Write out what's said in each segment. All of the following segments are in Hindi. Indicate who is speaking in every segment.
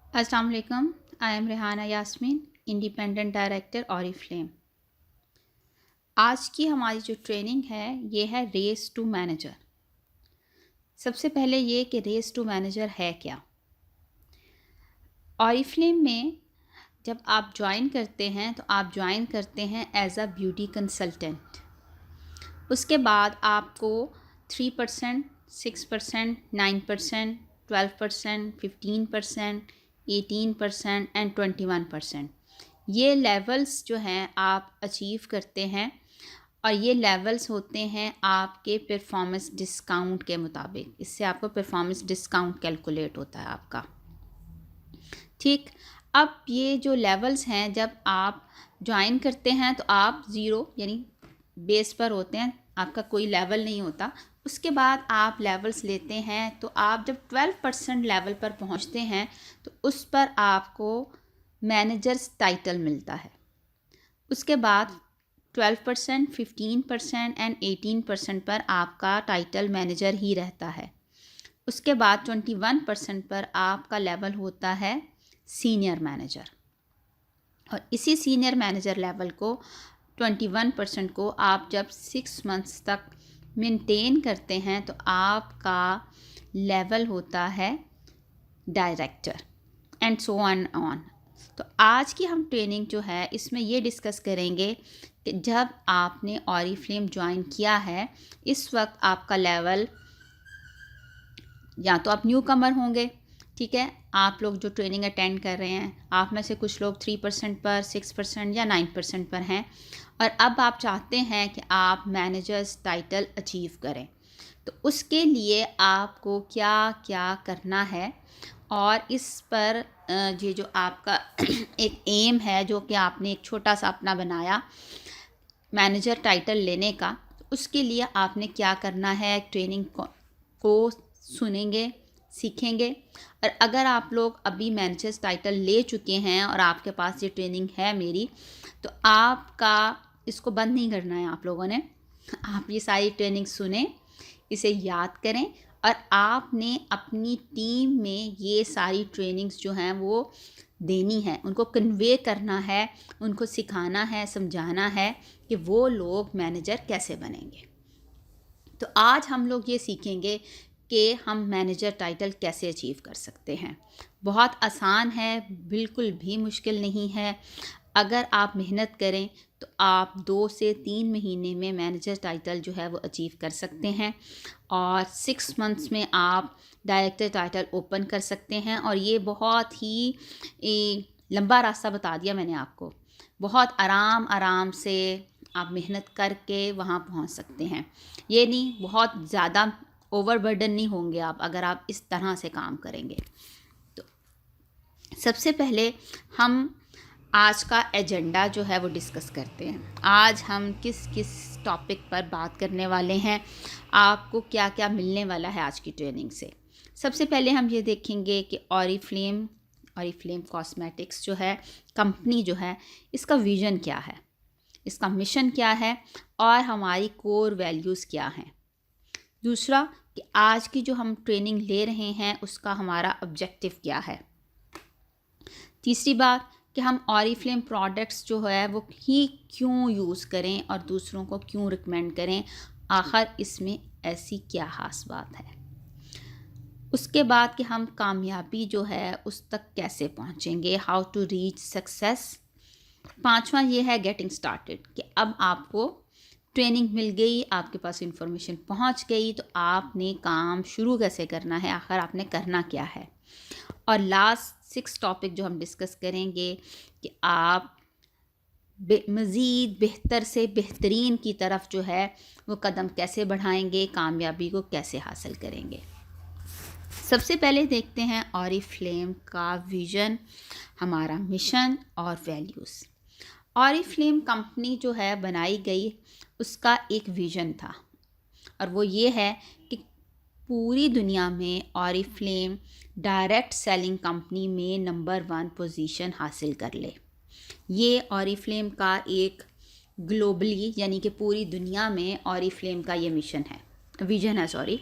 Speaker 1: अस्सलाम वालेकुम। I am Rehana Yasmin, independent director Oriflame. आज की हमारी जो ट्रेनिंग है ये है रेस टू मैनेजर। सबसे पहले ये कि रेस टू मैनेजर है क्या। ऑरिफ्लेम में जब आप ज्वाइन करते हैं तो आप ज्वाइन करते हैं एज अ ब्यूटी कंसल्टेंट। उसके बाद आपको 3%, 6%, 9%, 12%, 15%, 18% एंड 21% ये लेवल्स जो हैं आप अचीव करते हैं। और ये लेवल्स होते हैं आपके परफॉर्मेंस डिस्काउंट के मुताबिक। इससे आपको परफॉर्मेंस डिस्काउंट कैलकुलेट होता है आपका। ठीक, अब ये जो लेवल्स हैं जब आप ज्वाइन करते हैं तो आप ज़ीरो यानी बेस पर होते हैं, आपका कोई लेवल नहीं होता। उसके बाद आप लेवल्स लेते हैं तो आप जब 12% लेवल पर पहुंचते हैं तो उस पर आपको मैनेजर्स टाइटल मिलता है। उसके बाद 12%, 15% एंड 18% पर आपका टाइटल मैनेजर ही रहता है। उसके बाद 21% पर आपका लेवल होता है सीनियर मैनेजर। और इसी सीनियर मैनेजर लेवल को 21% को आप जब 6 मंथ्स तक मेंटेन करते हैं तो आपका लेवल होता है डायरेक्टर एंड सो ऑन। तो आज की हम ट्रेनिंग जो है इसमें ये डिस्कस करेंगे कि जब आपने ऑरिफ्लेम ज्वाइन किया है इस वक्त आपका लेवल, या तो आप न्यू कमर होंगे, ठीक है, आप लोग जो ट्रेनिंग अटेंड कर रहे हैं आप में से कुछ लोग 3% पर, 6% या 9% पर हैं और अब आप चाहते हैं कि आप मैनेजर्स टाइटल अचीव करें। तो उसके लिए आपको क्या क्या करना है और इस पर ये जो आपका एक एम है जो कि आपने एक छोटा सा अपना बनाया मैनेजर टाइटल लेने का, तो उसके लिए आपने क्या करना है, ट्रेनिंग को सुनेंगे, सीखेंगे। और अगर आप लोग अभी मैनेजर्स टाइटल ले चुके हैं और आपके पास ये ट्रेनिंग है मेरी, तो आपका इसको बंद नहीं करना है आप लोगों ने। आप ये सारी ट्रेनिंग सुने, इसे याद करें और आपने अपनी टीम में ये सारी ट्रेनिंग्स जो हैं वो देनी है, उनको कन्वे करना है, उनको सिखाना है, समझाना है कि वो लोग मैनेजर कैसे बनेंगे। तो आज हम लोग ये सीखेंगे कि हम मैनेजर टाइटल कैसे अचीव कर सकते हैं। बहुत आसान है, बिल्कुल भी मुश्किल नहीं है। अगर आप मेहनत करें तो आप 2 से 3 महीने में मैनेजर टाइटल जो है वो अचीव कर सकते हैं और 6 मंथ्स में आप डायरेक्टर टाइटल ओपन कर सकते हैं। और ये बहुत ही लंबा रास्ता बता दिया मैंने आपको। बहुत आराम आराम से आप मेहनत करके वहाँ पहुँच सकते हैं। ये नहीं, बहुत ज़्यादा ओवरबर्डन नहीं होंगे आप अगर आप इस तरह से काम करेंगे। तो सबसे पहले हम आज का एजेंडा जो है वो डिस्कस करते हैं। आज हम किस किस टॉपिक पर बात करने वाले हैं, आपको क्या क्या मिलने वाला है आज की ट्रेनिंग से। सबसे पहले हम ये देखेंगे कि ऑरिफ्लेम कॉस्मेटिक्स जो है कंपनी जो है इसका विज़न क्या है, इसका मिशन क्या है और हमारी कोर वैल्यूज़ क्या हैं। दूसरा कि आज की जो हम ट्रेनिंग ले रहे हैं उसका हमारा ऑब्जेक्टिव क्या है। तीसरी बात कि हम ऑरिफ्लेम प्रोडक्ट्स जो है वो ही क्यों यूज़ करें और दूसरों को क्यों रिकमेंड करें, आखिर इसमें ऐसी क्या ख़ास बात है। उसके बाद कि हम कामयाबी जो है उस तक कैसे पहुँचेंगे, हाउ टू रीच सक्सेस। पांचवा ये है गेटिंग स्टार्टेड कि अब आपको ट्रेनिंग मिल गई, आपके पास इंफॉर्मेशन पहुंच गई, तो आपने काम शुरू कैसे करना है, आखिर आपने करना क्या है। और लास्ट 6 टॉपिक जो हम डिस्कस करेंगे कि आप मज़ीद बेहतर से बेहतरीन की तरफ जो है वो कदम कैसे बढ़ाएंगे, कामयाबी को कैसे हासिल करेंगे। सबसे पहले देखते हैं ऑरिफ्लेम का विज़न, हमारा मिशन और वैल्यूज़। ऑरिफ्लेम कंपनी जो है बनाई गई उसका एक विज़न था और वो ये है कि पूरी दुनिया में ऑरिफ्लेम डायरेक्ट सेलिंग कंपनी में नंबर 1 पोजीशन हासिल कर ले। ये ऑरिफ्लेम का एक ग्लोबली यानी कि पूरी दुनिया में ऑरिफ्लेम का ये मिशन है, विज़न है सॉरी।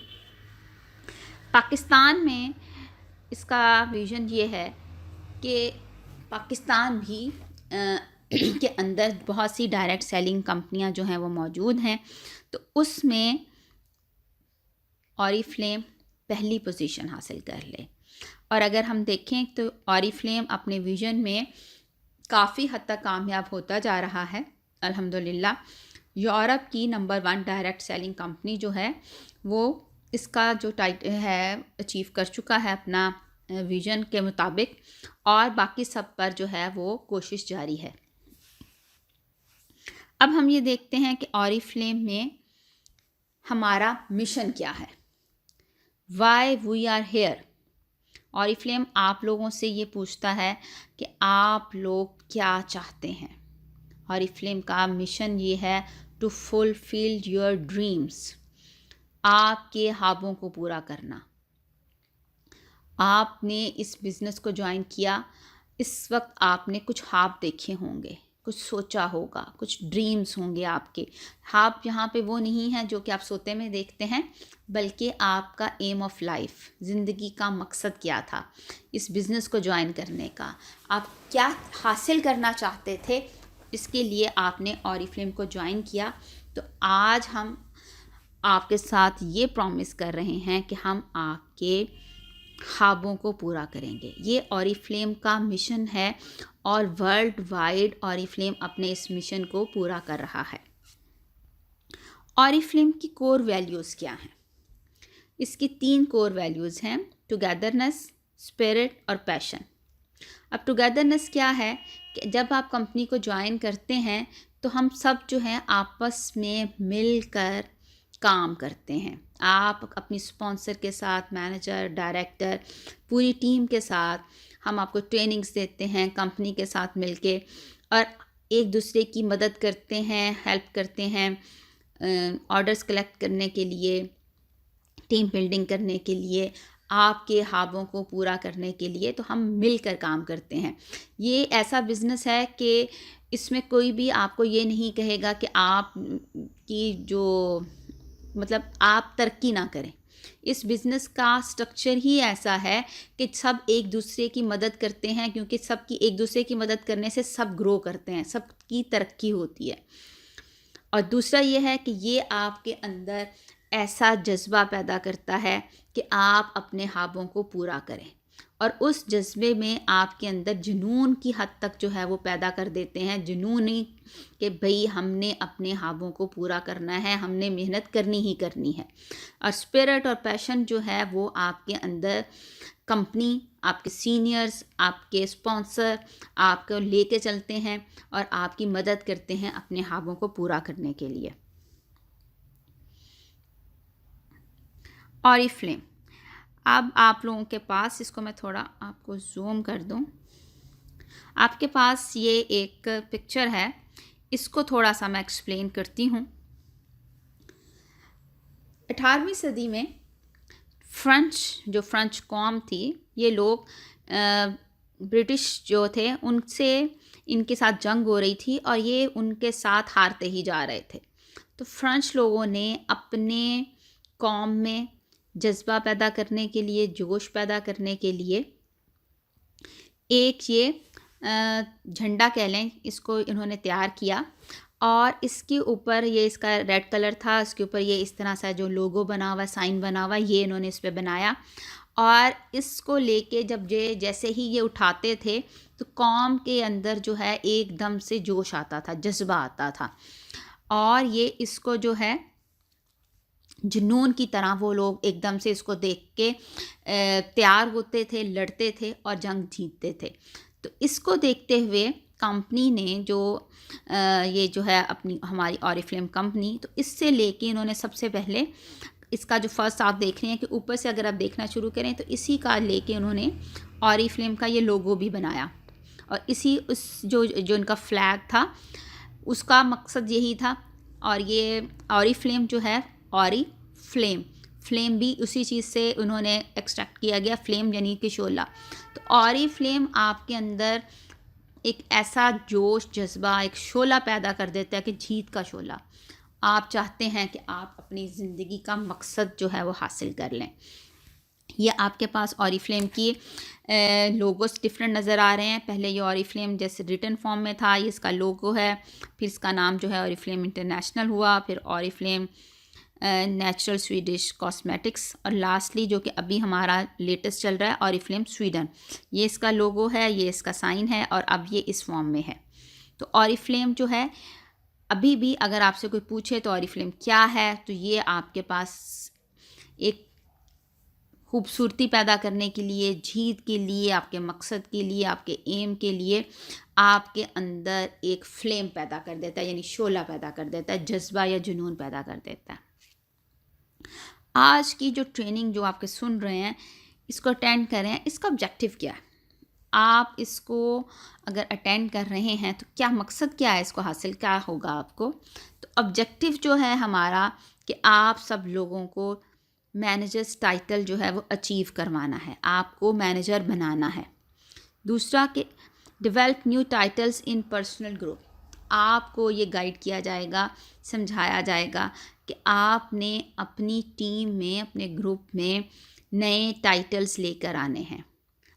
Speaker 1: पाकिस्तान में इसका विज़न ये है कि पाकिस्तान भी के अंदर बहुत सी डायरेक्ट सेलिंग कंपनियां जो हैं वो मौजूद हैं, तो उसमें ऑरिफ्लेम पहली पोजीशन हासिल कर ले। और अगर हम देखें तो ऑरिफ्लेम अपने विज़न में काफ़ी हद तक कामयाब होता जा रहा है अल्हम्दुलिल्लाह। यूरोप की नंबर 1 डायरेक्ट सेलिंग कंपनी जो है वो इसका जो टाइटल है अचीव कर चुका है अपना विज़न के मुताबिक, और बाकी सब पर जो है वो कोशिश जारी है। अब हम ये देखते हैं कि ऑरिफ्लेम में हमारा मिशन क्या है, why we are here. Oriflame आप लोगों से ये पूछता है कि आप लोग क्या चाहते हैं। ऑरिफ्लेम का मिशन ये है टू फुलफिल योर ड्रीम्स, आपके ख्वाबों को पूरा करना। आपने इस बिज़नेस को ज्वाइन किया, इस वक्त आपने कुछ ख्वाब देखे होंगे, कुछ सोचा होगा, कुछ ड्रीम्स होंगे आपके। ख्वाब यहाँ पे वो नहीं है जो कि आप सोते में देखते हैं, बल्कि आपका एम ऑफ लाइफ, ज़िंदगी का मकसद क्या था इस बिज़नेस को ज्वाइन करने का, आप क्या हासिल करना चाहते थे, इसके लिए आपने ऑरिफ्लेम को ज्वाइन किया। तो आज हम आपके साथ ये प्रॉमिस कर रहे हैं कि हम आपके ख्वाबों को पूरा करेंगे। ये ऑरिफ्लेम का मिशन है और वर्ल्ड वाइड ऑरिफ्लेम अपने इस मिशन को पूरा कर रहा है। ऑरिफ्लेम की कोर वैल्यूज़ क्या हैं? इसकी 3 कोर वैल्यूज़ हैं, टुगेदरनेस, स्पिरिट और पैशन। अब टुगेदरनेस क्या है कि जब आप कंपनी को ज्वाइन करते हैं तो हम सब जो हैं आपस में मिलकर काम करते हैं। आप अपनी स्पॉन्सर के साथ, मैनेजर, डायरेक्टर, पूरी टीम के साथ हम आपको ट्रेनिंग्स देते हैं कंपनी के साथ मिलके, और एक दूसरे की मदद करते हैं, हेल्प करते हैं ऑर्डर्स कलेक्ट करने के लिए, टीम बिल्डिंग करने के लिए, आपके ख्वाबों को पूरा करने के लिए। तो हम मिलकर काम करते हैं। ये ऐसा बिज़नेस है कि इसमें कोई भी आपको ये नहीं कहेगा कि आप की जो मतलब आप तरक्की ना करें। इस बिज़नेस का स्ट्रक्चर ही ऐसा है कि सब एक दूसरे की मदद करते हैं, क्योंकि सबकी एक दूसरे की मदद करने से सब ग्रो करते हैं, सबकी तरक्की होती है। और दूसरा ये है कि ये आपके अंदर ऐसा जज्बा पैदा करता है कि आप अपने ख्वाबों को पूरा करें, और उस जज्बे में आपके अंदर जुनून की हद तक जो है वो पैदा कर देते हैं। जुनूनी कि भाई हमने अपने ख्वाबों को पूरा करना है, हमने मेहनत करनी ही करनी है। और स्पिरिट और पैशन जो है वो आपके अंदर कंपनी, आपके सीनियर्स, आपके स्पॉन्सर आपको लेके चलते हैं और आपकी मदद करते हैं अपने ख्वाबों को पूरा करने के लिए। ऑरिफ्लेम, अब आप लोगों के पास, इसको मैं थोड़ा आपको जूम कर दूं, आपके पास ये एक पिक्चर है, इसको थोड़ा सा मैं एक्सप्लेन करती हूँ। 18वीं सदी में फ्रेंच कौम थी, ये लोग ब्रिटिश जो थे उनसे इनके साथ जंग हो रही थी और ये उनके साथ हारते ही जा रहे थे। तो फ्रेंच लोगों ने अपने कौम में जज्बा पैदा करने के लिए, जोश पैदा करने के लिए एक ये झंडा कह लें, इसको इन्होंने तैयार किया, और इसके ऊपर ये इसका रेड कलर था, इसके ऊपर ये इस तरह सा जो लोगो बना हुआ, साइन बना हुआ, ये इन्होंने इस पे बनाया। और इसको लेके जब जैसे ही ये उठाते थे तो कौम के अंदर जो है एकदम से जोश आता था, जज्बा आता था, और ये इसको जो है जुनून की तरह वो लोग एकदम से इसको देख के तैयार होते थे, लड़ते थे और जंग जीतते थे। तो इसको देखते हुए कंपनी ने ये जो है अपनी हमारी ऑरिफ्लेम कंपनी, तो इससे लेके इन्होंने सबसे पहले इसका जो फर्स्ट आप देख रहे हैं कि ऊपर से अगर आप देखना शुरू करें तो इसी का लेके उन्होंने ऑरिफ्लेम का ये लोगो भी बनाया, और इसी उस जो इनका फ्लैग था उसका मकसद यही था। और ये ऑरिफ्लेम जो है, फ्लेम भी उसी चीज़ से उन्होंने एक्सट्रैक्ट किया गया, फ्लेम यानी कि शोला। तो ऑरिफ्लेम आपके अंदर एक ऐसा जोश, जज्बा, एक शोला पैदा कर देता है कि जीत का शोला। आप चाहते हैं कि आप अपनी ज़िंदगी का मकसद जो है वो हासिल कर लें। ये आपके पास ऑरिफ्लेम की लोगोस डिफरेंट नज़र आ रहे हैं। पहले ये ऑरिफ्लेम जैसे रिटन फॉर्म में था, ये इसका लोगो है। फिर इसका नाम जो है ऑरिफ्लेम इंटरनेशनल हुआ, फिर ऑरिफ्लेम नेचुरल स्वीडिश कॉस्मेटिक्स, और लास्टली जो कि अभी हमारा लेटेस्ट चल रहा है ऑरिफ्लेम स्वीडन। ये इसका लोगो है, ये इसका साइन है, और अब ये इस फॉर्म में है। तो ऑरिफ्लेम जो है, अभी भी अगर आपसे कोई पूछे तो ऑरिफ्लेम क्या है, तो ये आपके पास एक खूबसूरती पैदा करने के लिए, जीत के लिए, आपके मकसद के लिए, आपके एम के लिए आपके अंदर एक फ्लेम पैदा कर देता है, यानी शोला पैदा कर देता है, जज्बा या जुनून पैदा कर देता है। आज की जो ट्रेनिंग जो आपके सुन रहे हैं, इसको अटेंड कर रहे हैं, इसका ऑब्जेक्टिव क्या है? आप इसको अगर अटेंड कर रहे हैं तो क्या मकसद क्या है, इसको हासिल क्या होगा आपको? तो ऑब्जेक्टिव जो है हमारा कि आप सब लोगों को मैनेजर्स टाइटल जो है वो अचीव करवाना है, आपको मैनेजर बनाना है। दूसरा कि डेवलप न्यू टाइटल्स इन पर्सनल ग्रोथ, आपको ये गाइड किया जाएगा, समझाया जाएगा कि आपने अपनी टीम में, अपने ग्रुप में नए टाइटल्स लेकर आने हैं।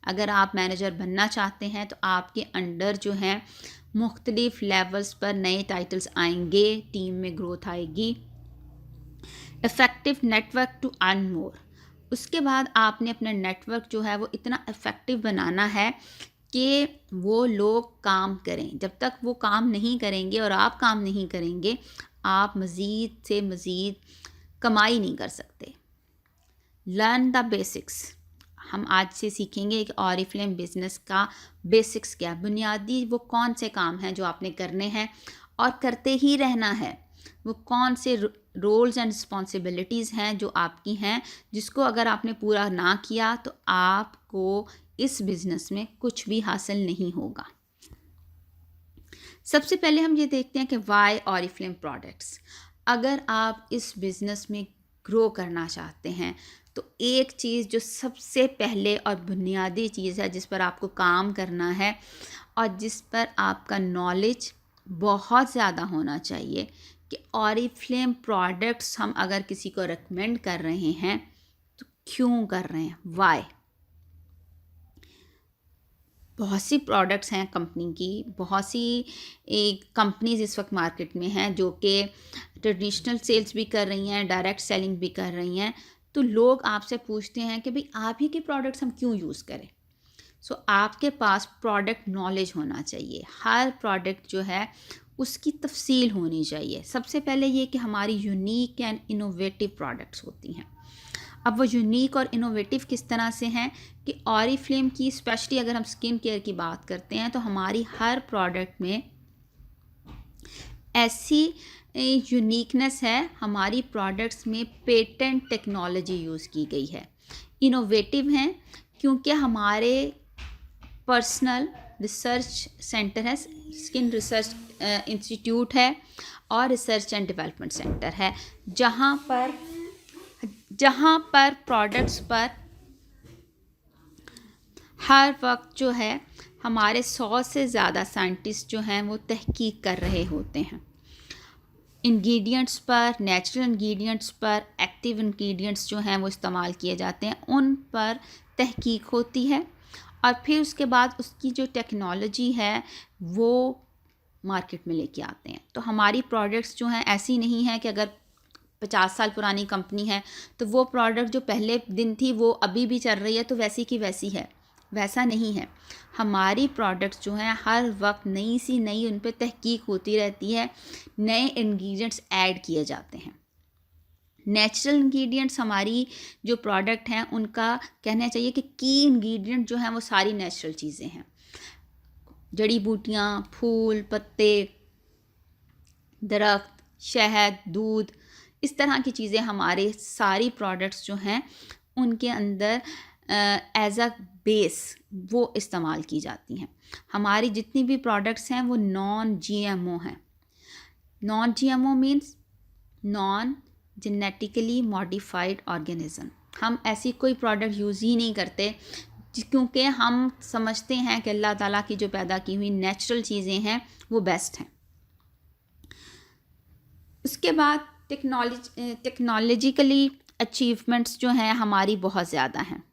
Speaker 1: अगर आप मैनेजर बनना चाहते हैं तो आपके अंडर जो है मुख्तलिफ लेवल्स पर नए टाइटल्स आएंगे, टीम में ग्रोथ आएगी। Effective network to earn more, उसके बाद आपने अपना नेटवर्क जो है वो इतना इफ़ेक्टिव बनाना है कि वो लोग काम करें। जब तक वो काम नहीं करेंगे और आप काम नहीं करेंगे, आप मज़ीद से मज़ीद कमाई नहीं कर सकते। लर्न द बेसिक्स, हम आज से सीखेंगे कि ऑरिफ्लेम बिज़नेस का बेसिक्स क्या, बुनियादी वो कौन से काम हैं जो आपने करने हैं और करते ही रहना है। वो कौन से रोल्स एंड रिस्पॉन्सिबिलिटीज़ हैं जो आपकी हैं, जिसको अगर आपने पूरा ना किया तो आपको इस बिज़नेस में कुछ भी हासिल नहीं होगा। सबसे पहले हम ये देखते हैं कि वाई ऑरिफ्लेम प्रोडक्ट्स। अगर आप इस बिज़नेस में ग्रो करना चाहते हैं तो एक चीज़ जो सबसे पहले और बुनियादी चीज़ है जिस पर आपको काम करना है और जिस पर आपका नॉलेज बहुत ज़्यादा होना चाहिए कि ऑरिफ्लेम प्रोडक्ट्स हम अगर किसी को रिकमेंड कर रहे हैं तो क्यों कर रहे हैं, वाई। बहुत सी प्रोडक्ट्स हैं कंपनी की, बहुत सी कंपनीज इस वक्त मार्केट में हैं जो कि ट्रेडिशनल सेल्स भी कर रही हैं, डायरेक्ट सेलिंग भी कर रही हैं। तो लोग आपसे पूछते हैं कि भाई आप ही के प्रोडक्ट्स हम क्यों यूज़ करें। सो आपके पास प्रोडक्ट नॉलेज होना चाहिए, हर प्रोडक्ट जो है उसकी तफसील होनी चाहिए। सबसे पहले ये कि हमारी यूनिक एंड इनोवेटिव प्रोडक्ट्स होती हैं। अब वो यूनिक और इनोवेटिव किस तरह से हैं कि ऑरिफ्लेम की स्पेशली अगर हम स्किन केयर की बात करते हैं तो हमारी हर प्रोडक्ट में ऐसी यूनिकनेस है, हमारी प्रोडक्ट्स में पेटेंट टेक्नोलॉजी यूज़ की गई है। इनोवेटिव हैं क्योंकि हमारे पर्सनल रिसर्च सेंटर है, स्किन रिसर्च इंस्टीट्यूट है और रिसर्च एंड डेवलपमेंट सेंटर है, जहाँ पर प्रोडक्ट्स पर हर वक्त जो है हमारे 100 से ज़्यादा साइंटिस्ट जो हैं वो तहकीक कर रहे होते हैं। इंग्रेडिएंट्स पर, नेचुरल इंग्रेडिएंट्स पर, एक्टिव इंग्रेडिएंट्स जो हैं वो इस्तेमाल किए जाते हैं, उन पर तहकीक होती है और फिर उसके बाद उसकी जो टेक्नोलॉजी है वो मार्केट में लेके आते हैं। तो हमारी प्रोडक्ट्स जो हैं ऐसी नहीं है कि अगर 50 साल पुरानी कंपनी है तो वो प्रोडक्ट जो पहले दिन थी वो अभी भी चल रही है तो वैसी की वैसी है, वैसा नहीं है। हमारी प्रोडक्ट्स जो हैं हर वक्त नई सी नई उन पर तहकीक होती रहती है, नए इंग्रेडिएंट्स ऐड किए जाते हैं। नेचुरल इंग्रेडिएंट्स हमारी जो प्रोडक्ट हैं उनका कहना चाहिए कि की इंग्रेडिएंट जो हैं वो सारी नेचुरल चीज़ें हैं, जड़ी बूटियाँ, फूल, पत्ते, दरख्त, शहद, दूध, इस तरह की चीज़ें हमारे सारी प्रोडक्ट्स जो हैं उनके अंदर एज अ बेस वो इस्तेमाल की जाती हैं। हमारी जितनी भी प्रोडक्ट्स हैं वो नॉन जीएमओ हैं। Non GMO means non genetically modified organism. हम ऐसी कोई प्रोडक्ट यूज़ ही नहीं करते क्योंकि हम समझते हैं कि अल्लाह ताला की जो पैदा की हुई नेचुरल चीज़ें हैं वो बेस्ट हैं। उसके बाद टेक्नोलॉजिकली अचीवमेंट्स जो हैं हमारी बहुत ज़्यादा हैं।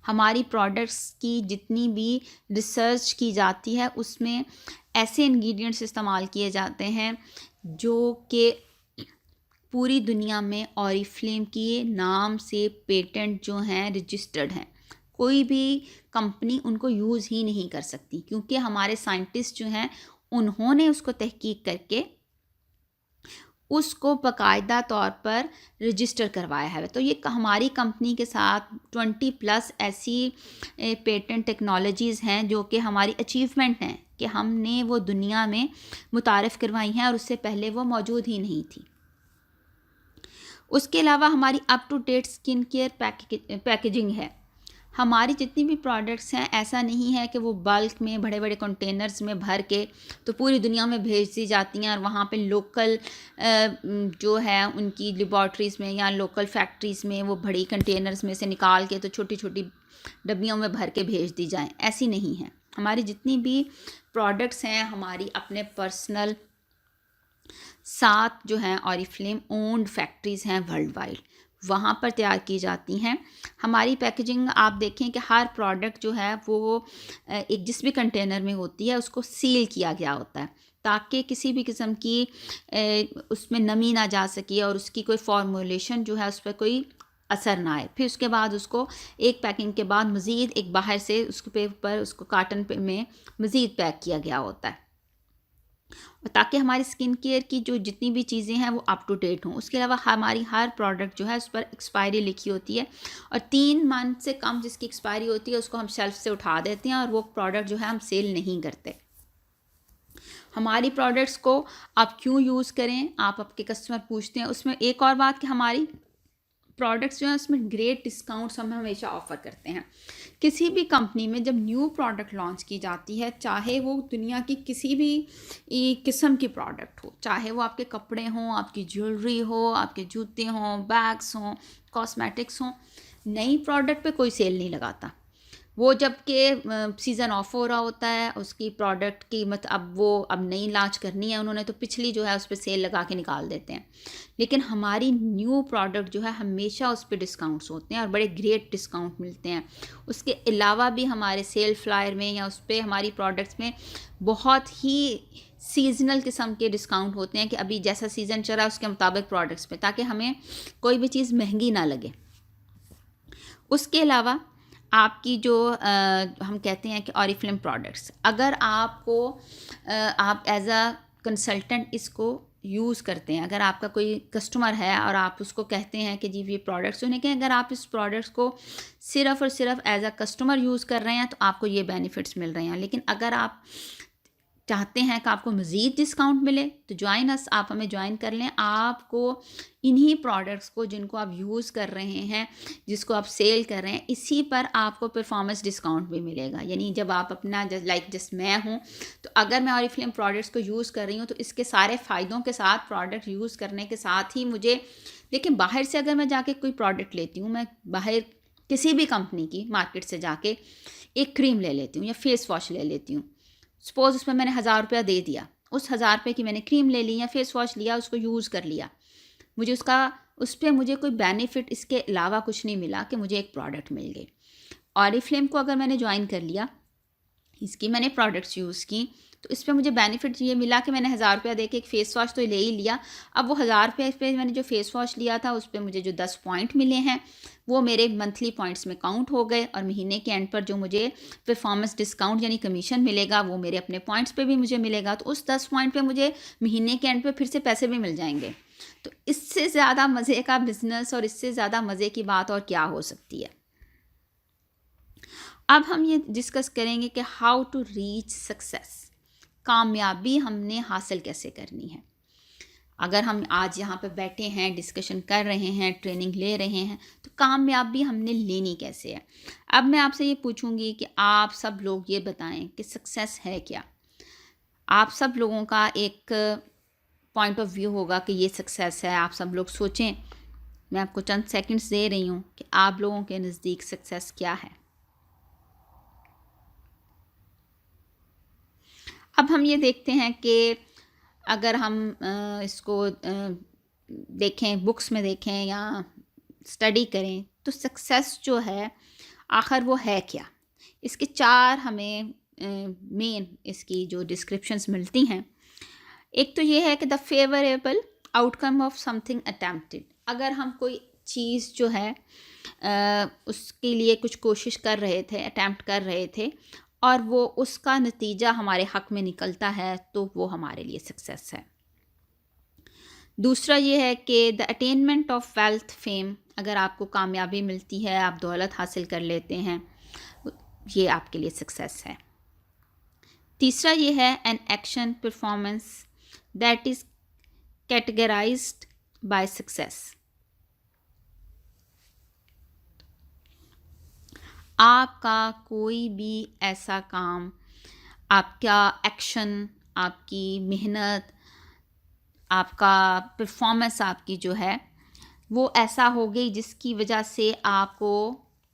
Speaker 1: हमारी प्रोडक्ट्स की जितनी भी रिसर्च की जाती है उसमें ऐसे इंग्रेडिएंट्स इस्तेमाल किए जाते हैं जो कि पूरी दुनिया में ऑरिफ्लेम के नाम से पेटेंट जो हैं रजिस्टर्ड हैं। कोई भी कंपनी उनको यूज़ ही नहीं कर सकती, क्योंकि हमारे साइंटिस्ट जो हैं उन्होंने उसको तहकीक करके उसको बाकायदा तौर पर रजिस्टर करवाया है। तो ये हमारी कंपनी के साथ 20+ ऐसी पेटेंट टेक्नोलॉजीज़ हैं जो कि हमारी अचीवमेंट हैं कि हमने वो दुनिया में मुतारिफ़ करवाई हैं और उससे पहले वो मौजूद ही नहीं थी। उसके अलावा हमारी up to date skin care packaging है। हमारी जितनी भी प्रोडक्ट्स हैं ऐसा नहीं है कि वो बल्क में बड़े बड़े कंटेनर्स में भर के तो पूरी दुनिया में भेज दी जाती हैं और वहाँ पे लोकल जो है उनकी लेबॉर्ट्रीज़ में या लोकल फैक्ट्रीज़ में वो बड़ी कंटेनर्स में से निकाल के तो छोटी छोटी डब्बियों में भर के भेज दी जाएं। ऐसी नहीं है। हमारी जितनी भी प्रोडक्ट्स हैं हमारी अपने पर्सनल 7 जो हैं ऑरिफ्लेम ओन्ड फैक्ट्रीज़ हैं वर्ल्ड वाइड, वहाँ पर तैयार की जाती हैं। हमारी पैकेजिंग आप देखें कि हर प्रोडक्ट जो है वो एक जिस भी कंटेनर में होती है उसको सील किया गया होता है ताकि किसी भी किस्म की उसमें नमी ना जा सके और उसकी कोई फॉर्मुलेशन जो है उस पर कोई असर ना आए। फिर उसके बाद उसको एक पैकिंग के बाद मज़ीद एक बाहर से उसके पेपर उसको कार्टन पे में मज़ीद पैक किया गया होता है ताकि हमारी स्किन केयर की जो जितनी भी चीज़ें हैं वो अप टू डेट हों। उसके अलावा हमारी हर प्रोडक्ट जो है उस पर एक्सपायरी लिखी होती है और 3 मंथ से कम जिसकी एक्सपायरी होती है उसको हम शेल्फ से उठा देते हैं और वो प्रोडक्ट जो है हम सेल नहीं करते। हमारी प्रोडक्ट्स को आप क्यों यूज़ करें, आप आपके कस्टमर पूछते हैं। उसमें एक और बात कि हमारी प्रोडक्ट्स जो हैं उसमें ग्रेट डिस्काउंट्स हम हमेशा ऑफ़र करते हैं। किसी भी कंपनी में जब न्यू प्रोडक्ट लॉन्च की जाती है, चाहे वो दुनिया की किसी भी किस्म की प्रोडक्ट हो, चाहे वो आपके कपड़े हों, आपकी ज्वेलरी हो, आपके जूते हों, बैग्स हों, कॉस्मेटिक्स हों, नई प्रोडक्ट पे कोई सेल नहीं लगाता। वो जबकि सीज़न ऑफ हो रहा होता है उसकी प्रोडक्ट की अब नई लॉन्च करनी है उन्होंने तो पिछली जो है उस पर सेल लगा के निकाल देते हैं। लेकिन हमारी न्यू प्रोडक्ट जो है हमेशा उस पर डिस्काउंट्स होते हैं और बड़े ग्रेट डिस्काउंट मिलते हैं। उसके अलावा भी हमारे सेल फ्लायर में या उस पर हमारी प्रोडक्ट्स में बहुत ही सीजनल किस्म के डिस्काउंट होते हैं कि अभी जैसा सीज़न चल रहा है उसके मुताबिक प्रोडक्ट्स पे, ताकि हमें कोई भी चीज़ महंगी ना लगे। उसके अलावा आपकी जो हम कहते हैं कि ऑरिफ्लेम प्रोडक्ट्स, अगर आपको आप एज अ कंसल्टेंट इसको यूज़ करते हैं, अगर आपका कोई कस्टमर है और आप उसको कहते हैं कि जी ये प्रोडक्ट्स, उन्हें कहें अगर आप इस प्रोडक्ट्स को सिर्फ़ और सिर्फ एज अ कस्टमर यूज़ कर रहे हैं तो आपको ये बेनिफिट्स मिल रहे हैं। लेकिन अगर आप चाहते हैं कि आपको मज़ीद डिस्काउंट मिले तो ज्वाइन अस, आप हमें ज्वाइन कर लें। आपको इन्हीं प्रोडक्ट्स को जिनको आप यूज़ कर रहे हैं, जिसको आप सेल कर रहे हैं, इसी पर आपको परफॉर्मेंस डिस्काउंट भी मिलेगा। यानी जब आप अपना जस्ट मैं हूँ तो अगर मैं ऑरिफ्लेम प्रोडक्ट्स को यूज़ कर रही हूँ तो इसके सारे फ़ायदों के साथ प्रोडक्ट यूज़ करने के साथ ही मुझे, लेकिन बाहर से अगर मैं जाके कोई प्रोडक्ट लेती हूँ, मैं बाहर किसी भी कंपनी की मार्केट से जाके एक क्रीम ले लेती हूँ या फेस वॉश ले लेती हूँ, सपोज़ उसमें मैंने 1000 रुपया दे दिया, उस 1000 रुपये की मैंने क्रीम ले ली या फेस वॉश लिया, उसको यूज़ कर लिया, मुझे उस पर मुझे कोई बेनिफिट इसके अलावा कुछ नहीं मिला कि मुझे एक प्रोडक्ट मिल गई। ऑरिफ्लेम को अगर मैंने ज्वाइन कर लिया, इसकी मैंने प्रोडक्ट्स यूज़ की, तो इस पर मुझे बेनिफिट ये मिला कि मैंने 1000 रुपया दे के एक फ़ेस वॉश तो ले ही लिया। अब वो 1000 रुपये पे मैंने जो फ़ेस वॉश लिया था उस पर मुझे जो 10 पॉइंट मिले हैं वो मेरे मंथली पॉइंट्स में काउंट हो गए और महीने के एंड पर जो मुझे परफॉर्मेंस डिस्काउंट यानी कमीशन मिलेगा वो मेरे अपने पॉइंट्स पे भी मुझे मिलेगा। तो उस 10 पॉइंट पे मुझे महीने के एंड पे फिर से पैसे भी मिल जाएंगे। तो इससे ज़्यादा मज़े का बिज़नेस और इससे ज़्यादा मज़े की बात और क्या हो सकती है। अब हम ये डिस्कस करेंगे कि हाउ टू रीच सक्सेस, कामयाबी हमने हासिल कैसे करनी है। अगर हम आज यहाँ पे बैठे हैं, डिस्कशन कर रहे हैं, ट्रेनिंग ले रहे हैं, तो कामयाबी हमने लेनी कैसे है। अब मैं आपसे ये पूछूंगी कि आप सब लोग ये बताएं कि सक्सेस है क्या। आप सब लोगों का एक पॉइंट ऑफ व्यू होगा कि ये सक्सेस है। आप सब लोग सोचें, मैं आपको चंद सेकंड्स दे रही हूँ कि आप लोगों के नज़दीक सक्सेस क्या है। अब हम ये देखते हैं कि अगर हम इसको देखें, बुक्स में देखें या स्टडी करें, तो सक्सेस जो है आखिर वो है क्या? इसके 4 हमें मेन इसकी जो डिस्क्रिप्शंस मिलती हैं। एक तो ये है कि the favourable outcome of something attempted. अगर हम कोई चीज़ जो है उसके लिए कुछ कोशिश कर रहे थे, अटेम्प्ट कर रहे थे, और वो उसका नतीजा हमारे हक़ में निकलता है, तो वो हमारे लिए सक्सेस है। दूसरा ये है कि the attainment of wealth fame. अगर आपको कामयाबी मिलती है, आप दौलत हासिल कर लेते हैं, ये आपके लिए सक्सेस है। तीसरा ये है an action performance that is categorised by success. आपका कोई भी ऐसा काम, आपका एक्शन, आपकी मेहनत, आपका परफॉर्मेंस आपकी जो है वो ऐसा हो गई जिसकी वजह से आपको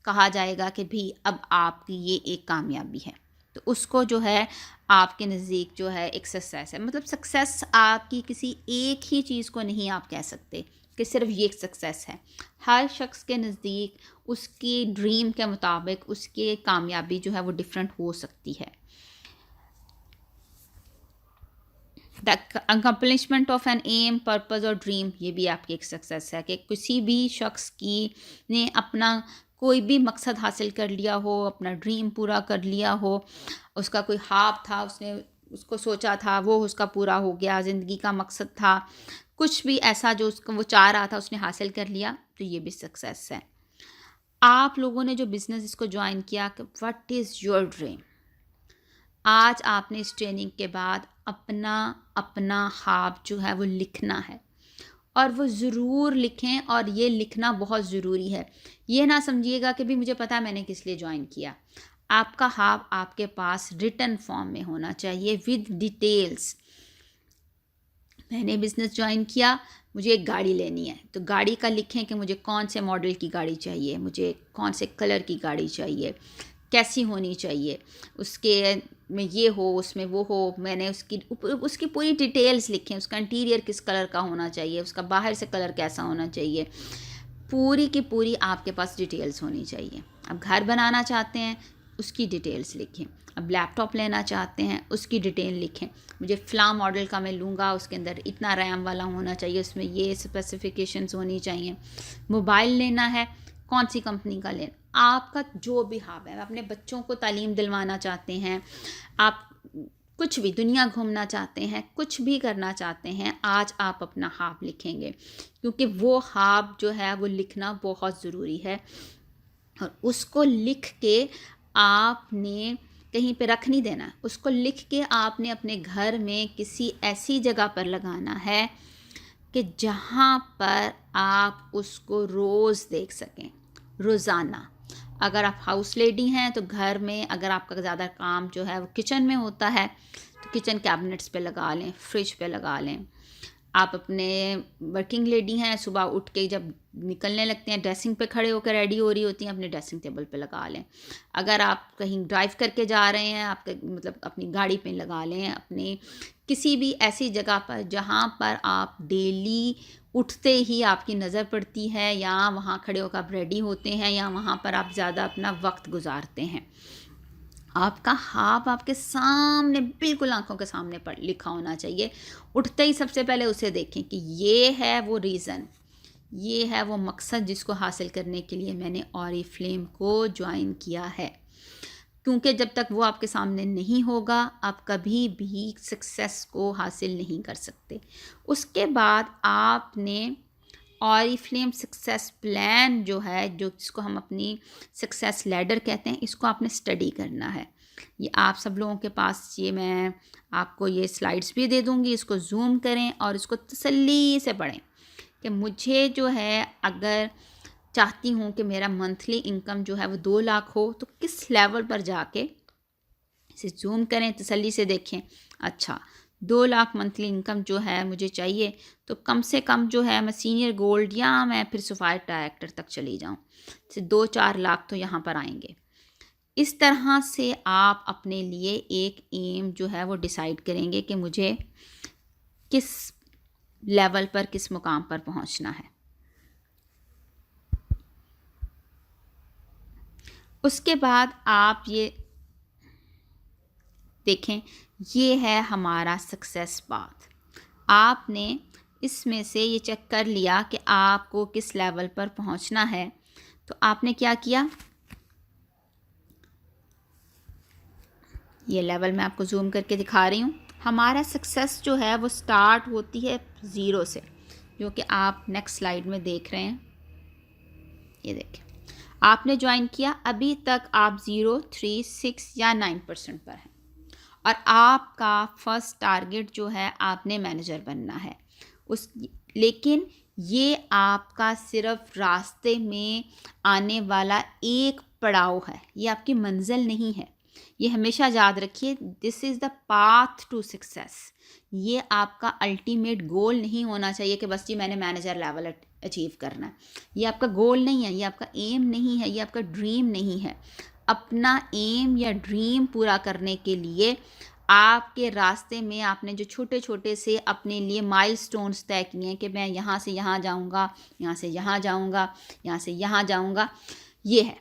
Speaker 1: कहा जाएगा कि भी अब आपकी ये एक कामयाबी है, तो उसको जो है आपके नज़दीक जो है एक सक्सेस है। मतलब सक्सेस आपकी किसी एक ही चीज़ को नहीं आप कह सकते कि सिर्फ ये सक्सेस है। हर शख्स के नज़दीक उसकी ड्रीम के मुताबिक उसकी कामयाबी जो है वो डिफरेंट हो सकती है। The accomplishment of an aim, purpose और ड्रीम, ये भी आपकी एक सक्सेस है कि किसी भी शख्स की ने अपना कोई भी मकसद हासिल कर लिया हो, अपना ड्रीम पूरा कर लिया हो, उसका कोई ख्वाब था, उसने उसको सोचा था, वो उसका पूरा हो गया, ज़िंदगी का मकसद था, कुछ भी ऐसा जो उसको वो चाह रहा था उसने हासिल कर लिया, तो ये भी सक्सेस है। आप लोगों ने जो बिज़नेस इसको ज्वाइन किया, व्हाट इज़ योर ड्रीम? आज आपने इस ट्रेनिंग के बाद अपना अपना ख्वाब जो है वो लिखना है, और वो ज़रूर लिखें, और ये लिखना बहुत ज़रूरी है। ये ना समझिएगा कि भी मुझे पता है मैंने किस लिए ज्वाइन किया। आपका ख्वाब आपके पास रिटन फॉर्म में होना चाहिए विद डिटेल्स। मैंने बिज़नेस ज्वाइन किया, मुझे एक गाड़ी लेनी है, तो गाड़ी का लिखें कि मुझे कौन से मॉडल की गाड़ी चाहिए, मुझे कौन से कलर की गाड़ी चाहिए, कैसी होनी चाहिए, उसके में ये हो, उसमें वो हो। मैंने उसकी पूरी डिटेल्स लिखें, उसका इंटीरियर किस कलर का होना चाहिए, उसका बाहर से कलर कैसा होना चाहिए, पूरी की पूरी आपके पास डिटेल्स होनी चाहिए। अब घर बनाना चाहते हैं, उसकी डिटेल्स लिखें। अब लैपटॉप लेना चाहते हैं, उसकी डिटेल लिखें। मुझे फ़लाँ मॉडल का मैं लूँगा, उसके अंदर इतना रैम वाला होना चाहिए, उसमें ये स्पेसिफिकेशंस होनी चाहिए। मोबाइल लेना है, कौन सी कंपनी का लेना। आपका जो भी ख्वाब है, अपने बच्चों को तालीम दिलवाना चाहते हैं, आप कुछ भी दुनिया घूमना चाहते हैं, कुछ भी करना चाहते हैं, आज आप अपना ख्वाब लिखेंगे, क्योंकि वो ख्वाब जो है वो लिखना बहुत ज़रूरी है। और उसको लिख के आपने कहीं पे रख नहीं देना, उसको लिख के आपने अपने घर में किसी ऐसी जगह पर लगाना है कि जहाँ पर आप उसको रोज़ देख सकें, रोज़ाना। अगर आप हाउस लेडी हैं तो घर में अगर आपका ज़्यादा काम जो है वो किचन में होता है, तो किचन कैबिनेट्स पे लगा लें, फ्रिज पे लगा लें। आप अपने वर्किंग लेडी हैं, सुबह उठ के जब निकलने लगते हैं, ड्रेसिंग पे खड़े होकर रेडी हो रही होती हैं, अपने ड्रेसिंग टेबल पे लगा लें। अगर आप कहीं ड्राइव करके जा रहे हैं, आपके मतलब अपनी गाड़ी पे लगा लें, अपने किसी भी ऐसी जगह पर जहाँ पर आप डेली उठते ही आपकी नज़र पड़ती है, या वहाँ खड़े होकर आप रेडी होते हैं, या वहाँ पर आप ज़्यादा अपना वक्त गुजारते हैं। आपका ख्वाब आपके सामने, बिल्कुल आंखों के सामने पर लिखा होना चाहिए। उठते ही सबसे पहले उसे देखें कि ये है वो रीज़न, ये है वो मकसद जिसको हासिल करने के लिए मैंने ऑरिफ्लेम को ज्वाइन किया है। क्योंकि जब तक वो आपके सामने नहीं होगा, आप कभी भी सक्सेस को हासिल नहीं कर सकते। उसके बाद आपने ऑरिफ्लेम सक्सेस प्लान जो है, जो जिसको हम अपनी सक्सेस लैडर कहते हैं, इसको आपने स्टडी करना है। ये आप सब लोगों के पास, ये मैं आपको ये स्लाइड्स भी दे दूँगी, इसको ज़ूम करें और इसको तसल्ली से पढ़ें कि मुझे जो है अगर चाहती हूँ कि मेरा मंथली इनकम जो है वो 2 लाख हो, तो किस लेवल पर जाके इसे ज़ूम करें, तसल्ली से देखें। अच्छा, 2 लाख मंथली इनकम जो है मुझे चाहिए, तो कम से कम जो है मैं सीनियर गोल्ड या मैं फिर सफ़ायर डायरेक्टर तक चली जाऊँ, तो 2-4 लाख तो यहाँ पर आएंगे। इस तरह से आप अपने लिए एक एम जो है वो डिसाइड करेंगे कि मुझे किस लेवल पर, किस मुकाम पर पहुंचना है। उसके बाद आप ये देखें, ये है हमारा सक्सेस पाथ। आपने इसमें से ये चेक कर लिया कि आपको किस लेवल पर पहुंचना है, तो आपने क्या किया, ये लेवल मैं आपको जूम करके दिखा रही हूँ। हमारा सक्सेस जो है वो स्टार्ट होती है 0 से, जो कि आप नेक्स्ट स्लाइड में देख रहे हैं। ये देखें, आपने ज्वाइन किया, अभी तक आप 0, 3, 6 या 9% पर हैं, और आपका फर्स्ट टारगेट जो है, आपने मैनेजर बनना है लेकिन ये आपका सिर्फ रास्ते में आने वाला एक पड़ाव है, ये आपकी मंजिल नहीं है। ये हमेशा याद रखिए, this is the path to success. ये आपका अल्टीमेट गोल नहीं होना चाहिए कि बस जी मैंने मैनेजर लेवल अचीव करना है। ये आपका गोल नहीं है, ये आपका एम नहीं है, ये आपका ड्रीम नहीं है। अपना एम या ड्रीम पूरा करने के लिए आपके रास्ते में आपने जो छोटे छोटे से अपने लिए माइलस्टोन्स तय किए हैं कि मैं यहाँ से यहाँ जाऊँगा, यहाँ से यहाँ जाऊँगा, यहाँ से यहाँ जाऊँगा, ये है।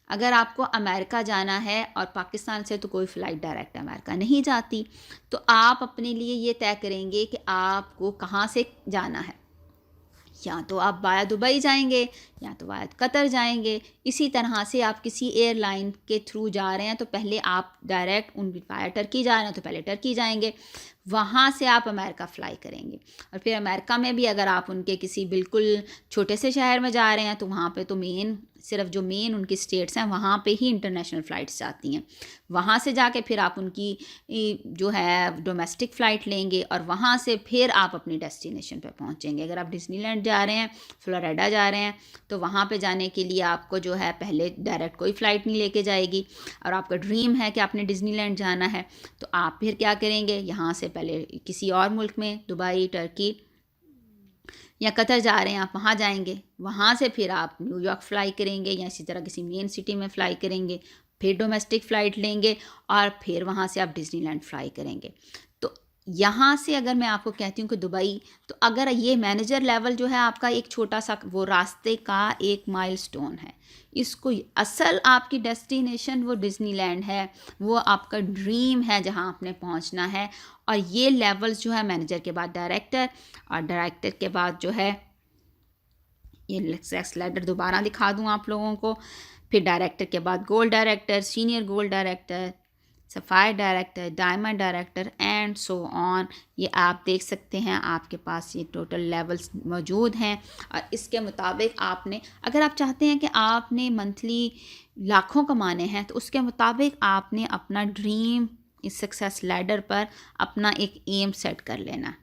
Speaker 1: अगर आपको अमेरिका जाना है और पाकिस्तान से तो कोई फ़्लाइट डायरेक्ट अमेरिका नहीं जाती, तो आप अपने लिए ये तय करेंगे कि आपको कहाँ से जाना है। या तो आप वाया दुबई जाएंगे, या तो वाया कतर जाएंगे। इसी तरह से आप किसी एयरलाइन के थ्रू जा रहे हैं तो पहले आप डायरेक्ट उन वाया टर्की जा रहे हैं तो पहले टर्की जाएंगे, वहाँ से आप अमेरिका फ़्लाई करेंगे। और फिर अमेरिका में भी अगर आप उनके किसी बिल्कुल छोटे से शहर में जा रहे हैं तो वहाँ पे तो सिर्फ जो मेन उनकी स्टेट्स हैं वहाँ पे ही इंटरनेशनल फ़्लाइट्स जाती हैं। वहाँ से जाके फिर आप उनकी जो है डोमेस्टिक फ़्लाइट लेंगे और वहाँ से फिर आप अपनी डेस्टिनेशन पे पहुँचेंगे। अगर आप डिज़नीलैंड जा रहे हैं, फ्लोरिडा जा रहे हैं, तो वहाँ पे जाने के लिए आपको जो है पहले डायरेक्ट कोई फ़्लाइट नहीं लेके जाएगी। और आपका ड्रीम है कि आपने डिज़नीलैंड जाना है, तो आप फिर क्या करेंगे, यहाँ से पहले किसी और मुल्क में, दुबई, टर्की या कतर जा रहे हैं आप, वहाँ जाएंगे। वहाँ से फिर आप न्यूयॉर्क फ़्लाई करेंगे या इसी तरह किसी मेन सिटी में फ़्लाई करेंगे, फिर डोमेस्टिक फ़्लाइट लेंगे और फिर वहाँ से आप डिज़नीलैंड फ़्लाई करेंगे। तो यहाँ से अगर मैं आपको कहती हूँ कि दुबई, तो अगर ये मैनेजर लेवल जो है आपका एक छोटा सा वो रास्ते का एक माइलस्टोन है, इसको असल आपकी डेस्टिनेशन वो डिज़नीलैंड है, वो आपका ड्रीम है जहाँ आपने पहुँचना है। और ये लेवल्स जो है, मैनेजर के बाद डायरेक्टर, और डायरेक्टर के बाद जो है, ये सक्सेस लैडर दोबारा दिखा दूँ आप लोगों को, फिर डायरेक्टर के बाद gold director, senior gold director, sapphire director, diamond director and so on. ये आप देख सकते हैं, आपके पास ये टोटल लेवल्स मौजूद हैं। और इसके मुताबिक आपने, अगर आप चाहते हैं कि आपने मंथली लाखों कमाने हैं, तो उसके मुताबिक आपने अपना ड्रीम इस सक्सेस लैडर पर अपना एक एम सेट कर लेना।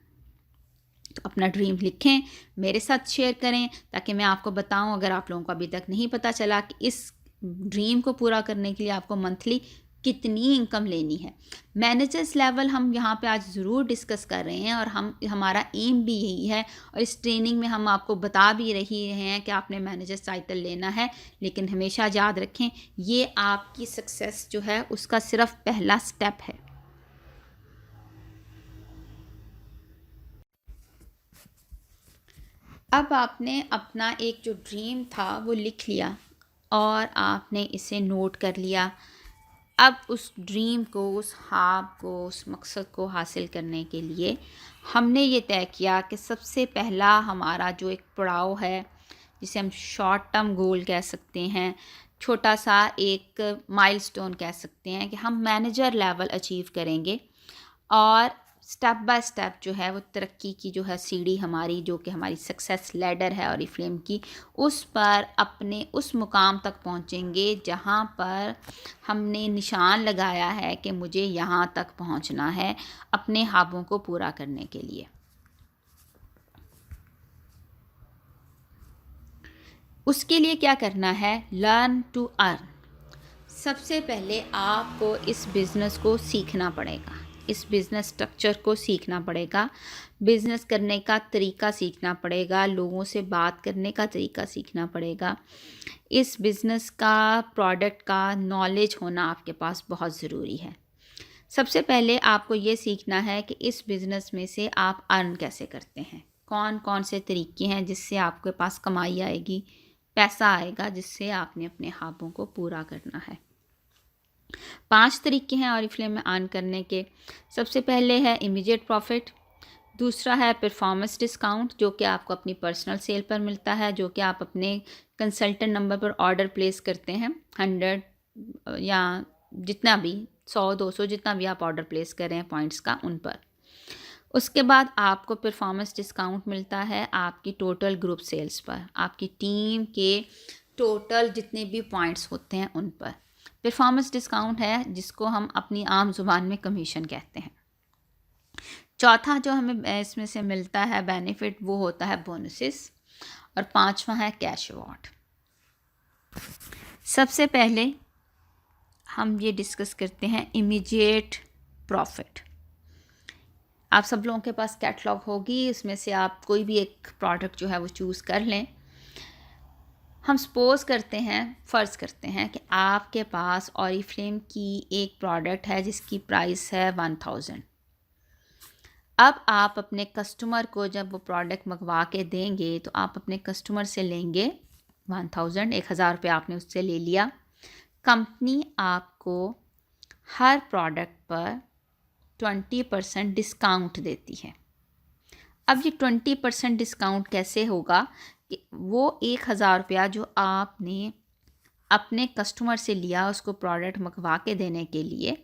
Speaker 1: तो अपना ड्रीम लिखें, मेरे साथ शेयर करें, ताकि मैं आपको बताऊं, अगर आप लोगों को अभी तक नहीं पता चला कि इस ड्रीम को पूरा करने के लिए आपको मंथली कितनी इनकम लेनी है। मैनेजर्स लेवल हम यहाँ पे आज ज़रूर डिस्कस कर रहे हैं, और हमारा एम भी यही है, और इस ट्रेनिंग में हम आपको बता भी रही हैं कि आपने मैनेजर टाइटल लेना है। लेकिन हमेशा याद रखें, ये आपकी सक्सेस जो है उसका सिर्फ पहला स्टेप है। अब आपने अपना एक जो ड्रीम था वो लिख लिया और आपने इसे नोट कर लिया। अब उस ड्रीम को, उस ख्वाब को, उस मकसद को हासिल करने के लिए हमने ये तय किया कि सबसे पहला हमारा जो एक पड़ाव है, जिसे हम शॉर्ट टर्म गोल कह सकते हैं, छोटा सा एक माइलस्टोन कह सकते हैं, कि हम मैनेजर लेवल अचीव करेंगे। और स्टेप बाय स्टेप जो है वो तरक्की की जो है सीढ़ी हमारी, जो कि हमारी सक्सेस लैडर है ऑरिफ्लेम की, उस पर अपने उस मुकाम तक पहुंचेंगे जहां पर हमने निशान लगाया है कि मुझे यहां तक पहुंचना है अपने ख्वाबों को पूरा करने के लिए। उसके लिए क्या करना है, लर्न टू अर्न। सबसे पहले आपको इस बिज़नेस को सीखना पड़ेगा, इस बिज़नेस स्ट्रक्चर को सीखना पड़ेगा, बिज़नेस करने का तरीका सीखना पड़ेगा, लोगों से बात करने का तरीका सीखना पड़ेगा। इस बिज़नेस का, प्रोडक्ट का नॉलेज होना आपके पास बहुत ज़रूरी है। सबसे पहले आपको ये सीखना है कि इस बिज़नेस में से आप अर्न कैसे करते हैं। कौन कौन से तरीके हैं जिससे आपके पास कमाई आएगी, पैसा आएगा, जिससे आपने अपने ख्वाबों को पूरा करना है। 5 तरीके हैं ऑरिफ्लेम में अर्न करने के। सबसे पहले है इमीडिएट प्रॉफिट, दूसरा है परफॉर्मेंस डिस्काउंट जो कि आपको अपनी पर्सनल सेल पर मिलता है, जो कि आप अपने कंसल्टेंट नंबर पर ऑर्डर प्लेस करते हैं 100 या जितना भी 100-200 जितना भी आप ऑर्डर प्लेस कर रहे हैं पॉइंट्स का उन पर। उसके बाद आपको परफॉर्मेंस डिस्काउंट मिलता है आपकी टोटल ग्रुप सेल्स पर, आपकी टीम के टोटल जितने भी पॉइंट्स होते हैं उन पर। परफॉर्मेंस डिस्काउंट है जिसको हम अपनी आम जुबान में कमीशन कहते हैं। चौथा जो हमें इसमें से मिलता है बेनिफिट वो होता है बोनसेस, और 5वां है कैश अवार्ड। सबसे पहले हम ये डिस्कस करते हैं इमीडिएट प्रॉफिट। आप सब लोगों के पास कैटलॉग होगी, इसमें से आप कोई भी एक प्रोडक्ट जो है वो चूज़ कर लें। हम सपोज़ करते हैं, फ़र्ज़ करते हैं कि आपके पास ऑरिफ्लेम की एक प्रोडक्ट है जिसकी प्राइस है 1000। अब आप अपने कस्टमर को जब वो प्रोडक्ट मंगवा के देंगे तो आप अपने कस्टमर से लेंगे 1000 रुपये आपने उससे ले लिया। कंपनी आपको हर प्रोडक्ट पर 20% डिस्काउंट देती है। अब ये 20% डिस्काउंट कैसे होगा कि वो 1000 रुपया जो आपने अपने कस्टमर से लिया उसको प्रोडक्ट मंगवा के देने के लिए,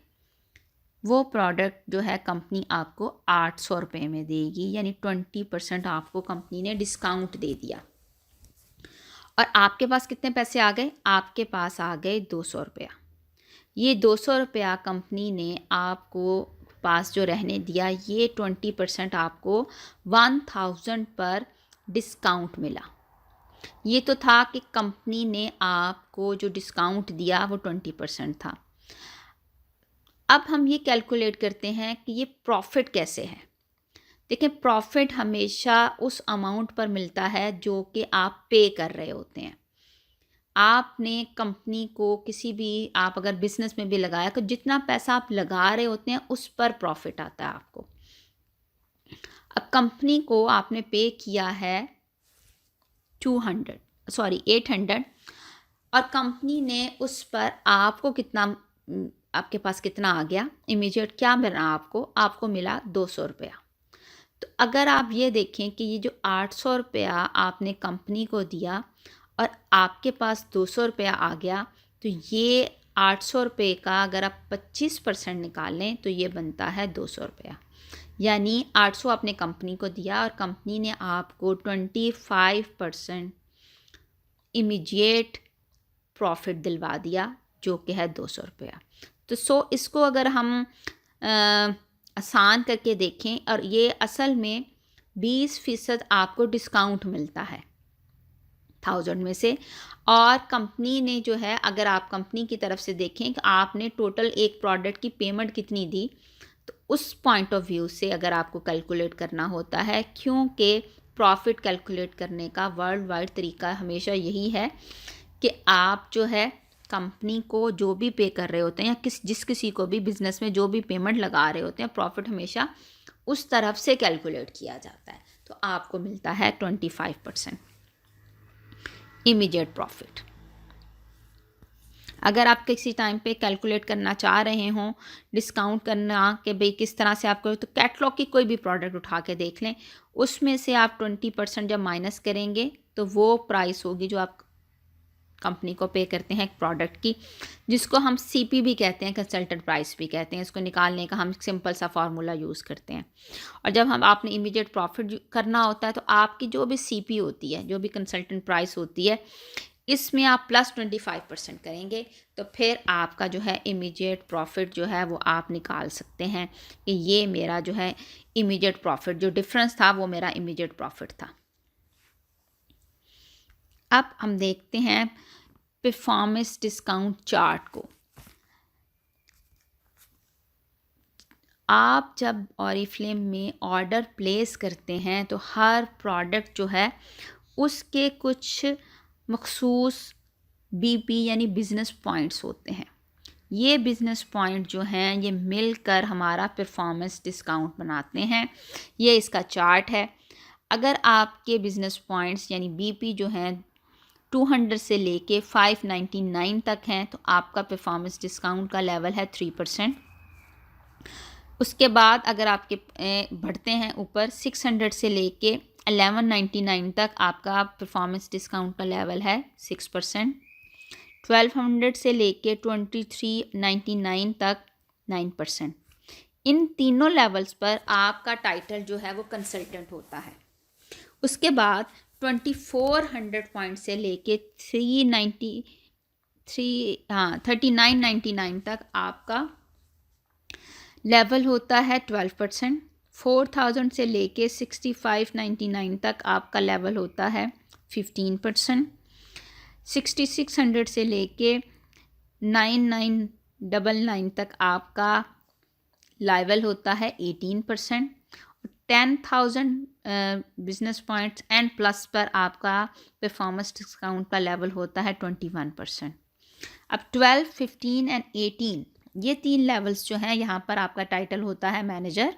Speaker 1: वो प्रोडक्ट जो है कंपनी आपको 800 रुपये में देगी, यानी 20% आपको कंपनी ने डिस्काउंट दे दिया। और आपके पास कितने पैसे आ गए? आपके पास आ गए 200 रुपया। ये 200 रुपया कंपनी ने आपको पास जो रहने दिया, ये 20% आपको 1000 पर डिस्काउंट मिला। ये तो था कि कंपनी ने आपको जो डिस्काउंट दिया वो 20% था। अब हम ये कैलकुलेट करते हैं कि ये प्रॉफिट कैसे है। देखें, प्रॉफिट हमेशा उस अमाउंट पर मिलता है जो कि आप पे कर रहे होते हैं। आपने कंपनी को किसी भी, आप अगर बिज़नेस में भी लगाया तो जितना पैसा आप लगा रहे होते हैं उस पर प्रॉफिट आता है आपको। अब कंपनी को आपने पे किया है 800, और कंपनी ने उस पर आपको कितना, आपके पास कितना आ गया इमीडिएट, क्या मिला आपको मिला 200 रुपया। तो अगर आप ये देखें कि ये जो 800 रुपया आपने कंपनी को दिया और आपके पास 200 रुपया आ गया, तो ये 800 रुपये का अगर आप 25% निकालें तो ये बनता है 200 रुपया। यानी 800 आपने कंपनी को दिया और कंपनी ने आपको 25% इमीडिएट प्रॉफिट दिलवा दिया जो कि है 200 रुपया। तो इसको अगर हम आसान करके देखें, और ये असल में 20% आपको डिस्काउंट मिलता है 1000 में से, और कंपनी ने जो है, अगर आप कंपनी की तरफ से देखें कि आपने टोटल एक प्रोडक्ट की पेमेंट कितनी दी, तो उस पॉइंट ऑफ व्यू से अगर आपको कैलकुलेट करना होता है, क्योंकि प्रॉफिट कैलकुलेट करने का वर्ल्ड वाइड तरीका हमेशा यही है कि आप जो है कंपनी को जो भी पे कर रहे होते हैं या जिस किसी को भी बिज़नेस में जो भी पेमेंट लगा रहे होते हैं, प्रॉफिट हमेशा उस तरफ से कैलकुलेट किया जाता है। तो आपको मिलता है 25% इमीडिएट प्रॉफिट। अगर आप किसी टाइम पे कैलकुलेट करना चाह रहे हों डिस्काउंट करना कि भाई किस तरह से आपको, तो कैटलॉग की कोई भी प्रोडक्ट उठा के देख लें, उसमें से आप 20% जब माइनस करेंगे तो वो प्राइस होगी जो आप कंपनी को पे करते हैं एक प्रोडक्ट की, जिसको हम सीपी भी कहते हैं, कंसल्टेंट प्राइस भी कहते हैं। इसको निकालने का हम सिंपल सा फार्मूला यूज़ करते हैं। और जब आपने इमीडिएट प्रॉफिट करना होता है तो आपकी जो भी सीपी होती है, जो भी कंसल्टेंट प्राइस होती है, इसमें आप प्लस 25% करेंगे, तो फिर आपका जो है इमीडिएट प्रॉफिट जो है वो आप निकाल सकते हैं कि ये मेरा जो है इमीडिएट प्रॉफिट, जो डिफरेंस था वो मेरा इमीडिएट प्रॉफिट था। अब हम देखते हैं परफॉर्मेंस डिस्काउंट चार्ट को। आप जब ऑरिफ्लेम में ऑर्डर प्लेस करते हैं तो हर प्रोडक्ट जो है उसके कुछ मखसूस बीपी यानी बिज़नेस पॉइंट्स होते हैं। ये बिज़नेस पॉइंट जो हैं ये मिलकर हमारा परफॉर्मेंस डिस्काउंट बनाते हैं। ये इसका चार्ट है। अगर आपके बिज़नेस पॉइंट्स यानी बीपी जो हैं 200 से लेके 599 तक हैं तो आपका परफॉर्मेंस डिस्काउंट का लेवल है 3%। उसके बाद अगर आपके बढ़ते हैं ऊपर 600 से लेके 1199 तक आपका परफॉर्मेंस डिस्काउंट का लेवल है 6%। 1200 से लेके 2399 तक 9%। इन तीनों लेवल्स पर आपका टाइटल जो है वो कंसल्टेंट होता है। उसके बाद 2400 पॉइंट से लेके 3999 तक आपका लेवल होता है 12%। 4000 से लेके 6599 तक आपका लेवल होता है 15%। 6600 से लेके 9999 तक आपका लेवल होता है 18%। 10,000 बिजनेस पॉइंट्स एंड प्लस पर आपका परफॉर्मेंस डिस्काउंट का लेवल होता है 21%। अब 12, 15 एंड 18 ये 3 लेवल्स जो हैं यहाँ पर आपका टाइटल होता है मैनेजर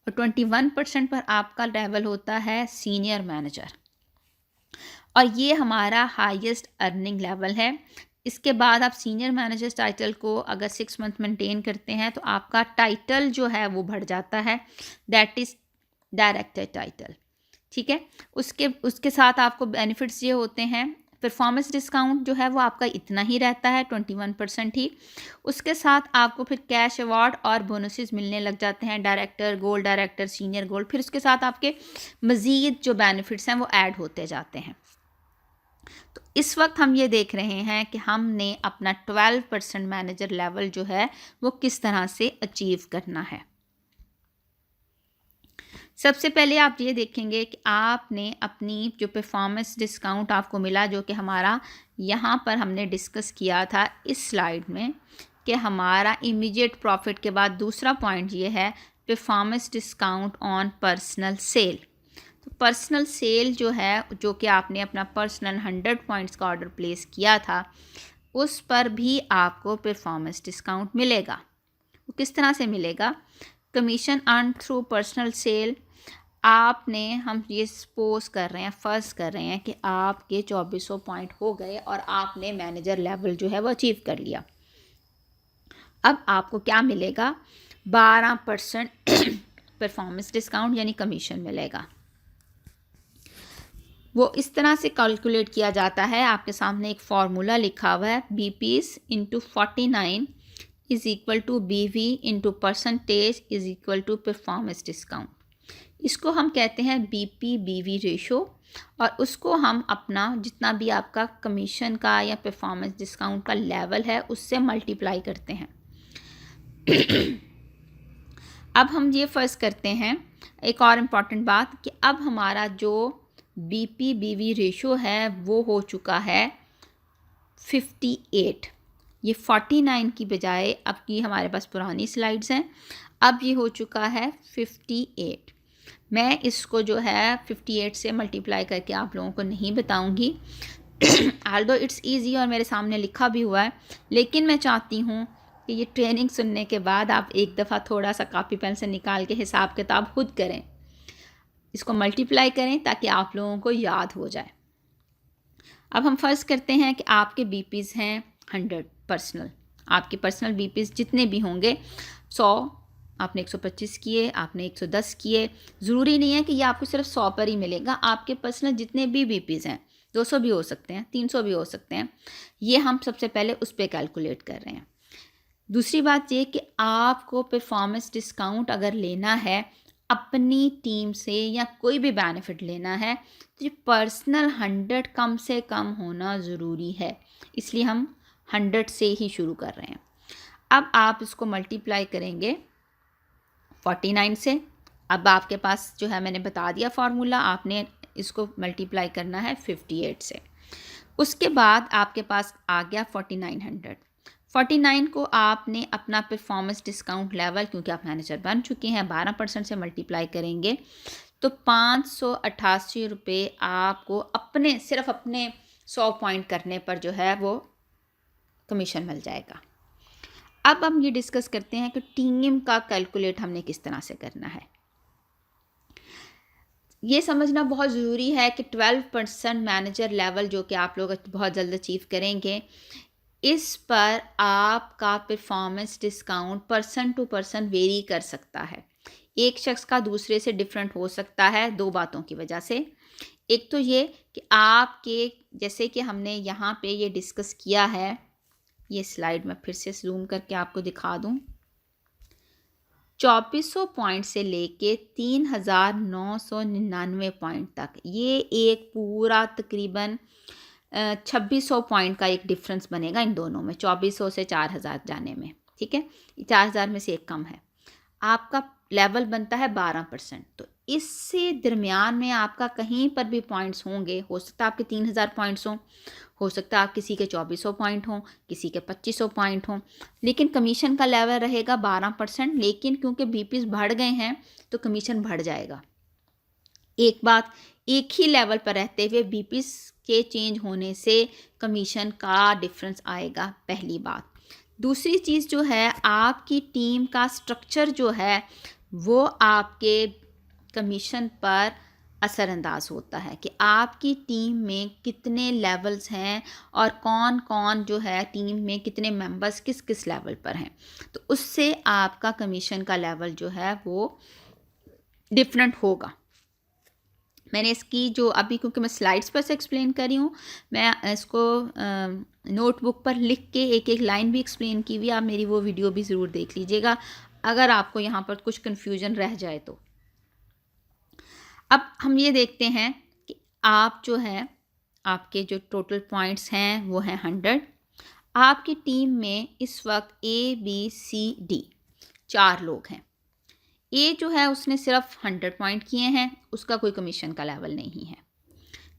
Speaker 1: और 21% पर आपका लेवल होता है सीनियर मैनेजर और ये हमारा हाईएस्ट अर्निंग लेवल है। इसके बाद आप सीनियर मैनेजर टाइटल को अगर 6 मंथ मेंटेन करते हैं तो आपका टाइटल जो है वो बढ़ जाता है, दैट इज़ डायरेक्टर टाइटल। ठीक है, उसके साथ आपको बेनिफिट्स ये होते हैं। परफॉर्मेंस डिस्काउंट जो है वो आपका इतना ही रहता है 21% ही। उसके साथ आपको फिर कैश अवार्ड और बोनसेस मिलने लग जाते हैं, director gold, director senior gold. फिर उसके साथ आपके मज़ीद जो बेनिफिट्स हैं वो ऐड होते जाते हैं। तो इस वक्त हम ये देख रहे हैं कि हमने अपना 12% मैनेजर लेवल जो है वो किस तरह से अचीव करना है। सबसे पहले आप ये देखेंगे कि आपने अपनी जो परफॉर्मेंस डिस्काउंट आपको मिला, जो कि हमारा यहाँ पर हमने डिस्कस किया था इस स्लाइड में, कि हमारा इमीडिएट प्रॉफिट के बाद दूसरा पॉइंट ये है performance discount on personal sale. तो पर्सनल सेल जो है, जो कि आपने अपना पर्सनल 100 पॉइंट्स का ऑर्डर प्लेस किया था, उस पर भी आपको परफॉर्मेंस डिस्काउंट मिलेगा। वो किस तरह से मिलेगा? Commission earn through personal sale. आपने, हम ये सपोज कर रहे हैं, फ़र्ज़ कर रहे हैं कि आपके 2400 पॉइंट हो गए और आपने मैनेजर लेवल जो है वो अचीव कर लिया। अब आपको क्या मिलेगा? 12% परफॉर्मेंस डिस्काउंट यानी कमीशन मिलेगा। वो इस तरह से कैलकुलेट किया जाता है, आपके सामने एक फार्मूला लिखा हुआ है, BPs into 49 is equal to BV into percentage is equal to performance discount. इसको हम कहते हैं BP/BV रेशो और उसको हम अपना जितना भी आपका कमीशन का या परफॉर्मेंस डिस्काउंट का लेवल है उससे मल्टीप्लाई करते हैं। अब हम ये फ़र्ज़ करते हैं, एक और इम्पॉर्टेंट बात, कि अब हमारा जो BP/BV रेशो है वो हो चुका है 58। ये 49 की बजाय, अब की हमारे पास पुरानी स्लाइड्स हैं, अब ये हो चुका है 58। मैं इसको जो है 58 से मल्टीप्लाई करके आप लोगों को नहीं बताऊंगी, ऑल्दो इट्स इजी और मेरे सामने लिखा भी हुआ है, लेकिन मैं चाहती हूँ कि ये ट्रेनिंग सुनने के बाद आप एक दफ़ा थोड़ा सा कॉपी पेन से निकाल के हिसाब किताब खुद करें, इसको मल्टीप्लाई करें ताकि आप लोगों को याद हो जाए। अब हम फ़र्ज़ करते हैं कि आपके BPs हैं 100 पर्सनल। आपके पर्सनल BPs जितने भी होंगे, 100 आपने 125 किए, आपने 110 किए, ज़रूरी नहीं है कि ये आपको सिर्फ 100 पर ही मिलेगा। आपके पर्सनल जितने भी BPs हैं, 200 भी हो सकते हैं, 300 भी हो सकते हैं, ये हम सबसे पहले उस पर कैलकुलेट कर रहे हैं। दूसरी बात ये कि आपको परफॉर्मेंस डिस्काउंट अगर लेना है अपनी टीम से या कोई भी बेनिफिट लेना है तो ये पर्सनल 100 कम से कम होना ज़रूरी है, इसलिए हम 100 से ही शुरू कर रहे हैं। अब आप इसको मल्टीप्लाई करेंगे 49 से। अब आपके पास जो है, मैंने बता दिया फार्मूला, आपने इसको मल्टीप्लाई करना है 58 से। उसके बाद आपके पास आ गया 4900। 49 को आपने अपना परफॉर्मेंस डिस्काउंट लेवल, क्योंकि आप मैनेजर बन चुके हैं, 12% से मल्टीप्लाई करेंगे तो 588 रुपये आपको अपने, सिर्फ अपने 100 पॉइंट करने पर जो है वो कमीशन मिल जाएगा। अब हम ये डिस्कस करते हैं कि टीम का कैलकुलेट हमने किस तरह से करना है। ये समझना बहुत ज़रूरी है कि 12% मैनेजर लेवल जो कि आप लोग बहुत जल्द अचीव करेंगे, इस पर आपका performance discount person to person vary कर सकता है। एक शख्स का दूसरे से डिफरेंट हो सकता है 2 बातों की वजह से। एक तो ये कि आपके, जैसे कि हमने यहाँ पे ये डिस्कस किया है, ये स्लाइड मैं फिर से ज़ूम करके आपको दिखा दूँ। 2400 पॉइंट से लेके 3999 पॉइंट तक, ये एक पूरा तकरीबन 2600 पॉइंट का एक डिफरेंस बनेगा इन दोनों में, 2400 से 4000 जाने में, ठीक है। 4000 में से एक कम है। आपका लेवल बनता है 12%, तो इससे दरमियान में आपका कहीं पर भी पॉइंट्स होंगे, हो सकता है आपके 3000 पॉइंट्स हों, हो सकता है आप किसी के 2400 पॉइंट हों, किसी के 2500 पॉइंट हों, लेकिन कमीशन का लेवल रहेगा 12%। लेकिन क्योंकि बीपीस बढ़ गए हैं तो कमीशन बढ़ जाएगा। एक बात, एक ही लेवल पर रहते हुए बीपीस के चेंज होने से कमीशन का डिफरेंस आएगा, पहली बात। दूसरी चीज़ जो है, आपकी टीम का स्ट्रक्चर जो है वो आपके कमीशन पर असरअंदाज होता है कि आपकी टीम में कितने लेवल्स हैं और कौन कौन जो है टीम में कितने मेंबर्स किस किस लेवल पर हैं, तो उससे आपका कमीशन का लेवल जो है वो डिफरेंट होगा। मैंने इसकी जो अभी, क्योंकि मैं स्लाइड्स पर से एक्सप्लेन कर रही हूँ, मैं इसको नोटबुक पर लिख के एक एक लाइन भी एक्सप्लेन की हुई, आप मेरी वो वीडियो भी ज़रूर देख लीजिएगा अगर आपको यहाँ पर कुछ कन्फ्यूजन रह जाए तो। अब हम ये देखते हैं कि आप जो है, आपके जो टोटल पॉइंट्स हैं वो हैं 100। आपकी टीम में इस वक्त ABCD 4 लोग हैं। ए जो है उसने सिर्फ 100 पॉइंट किए हैं, उसका कोई कमीशन का लेवल नहीं है।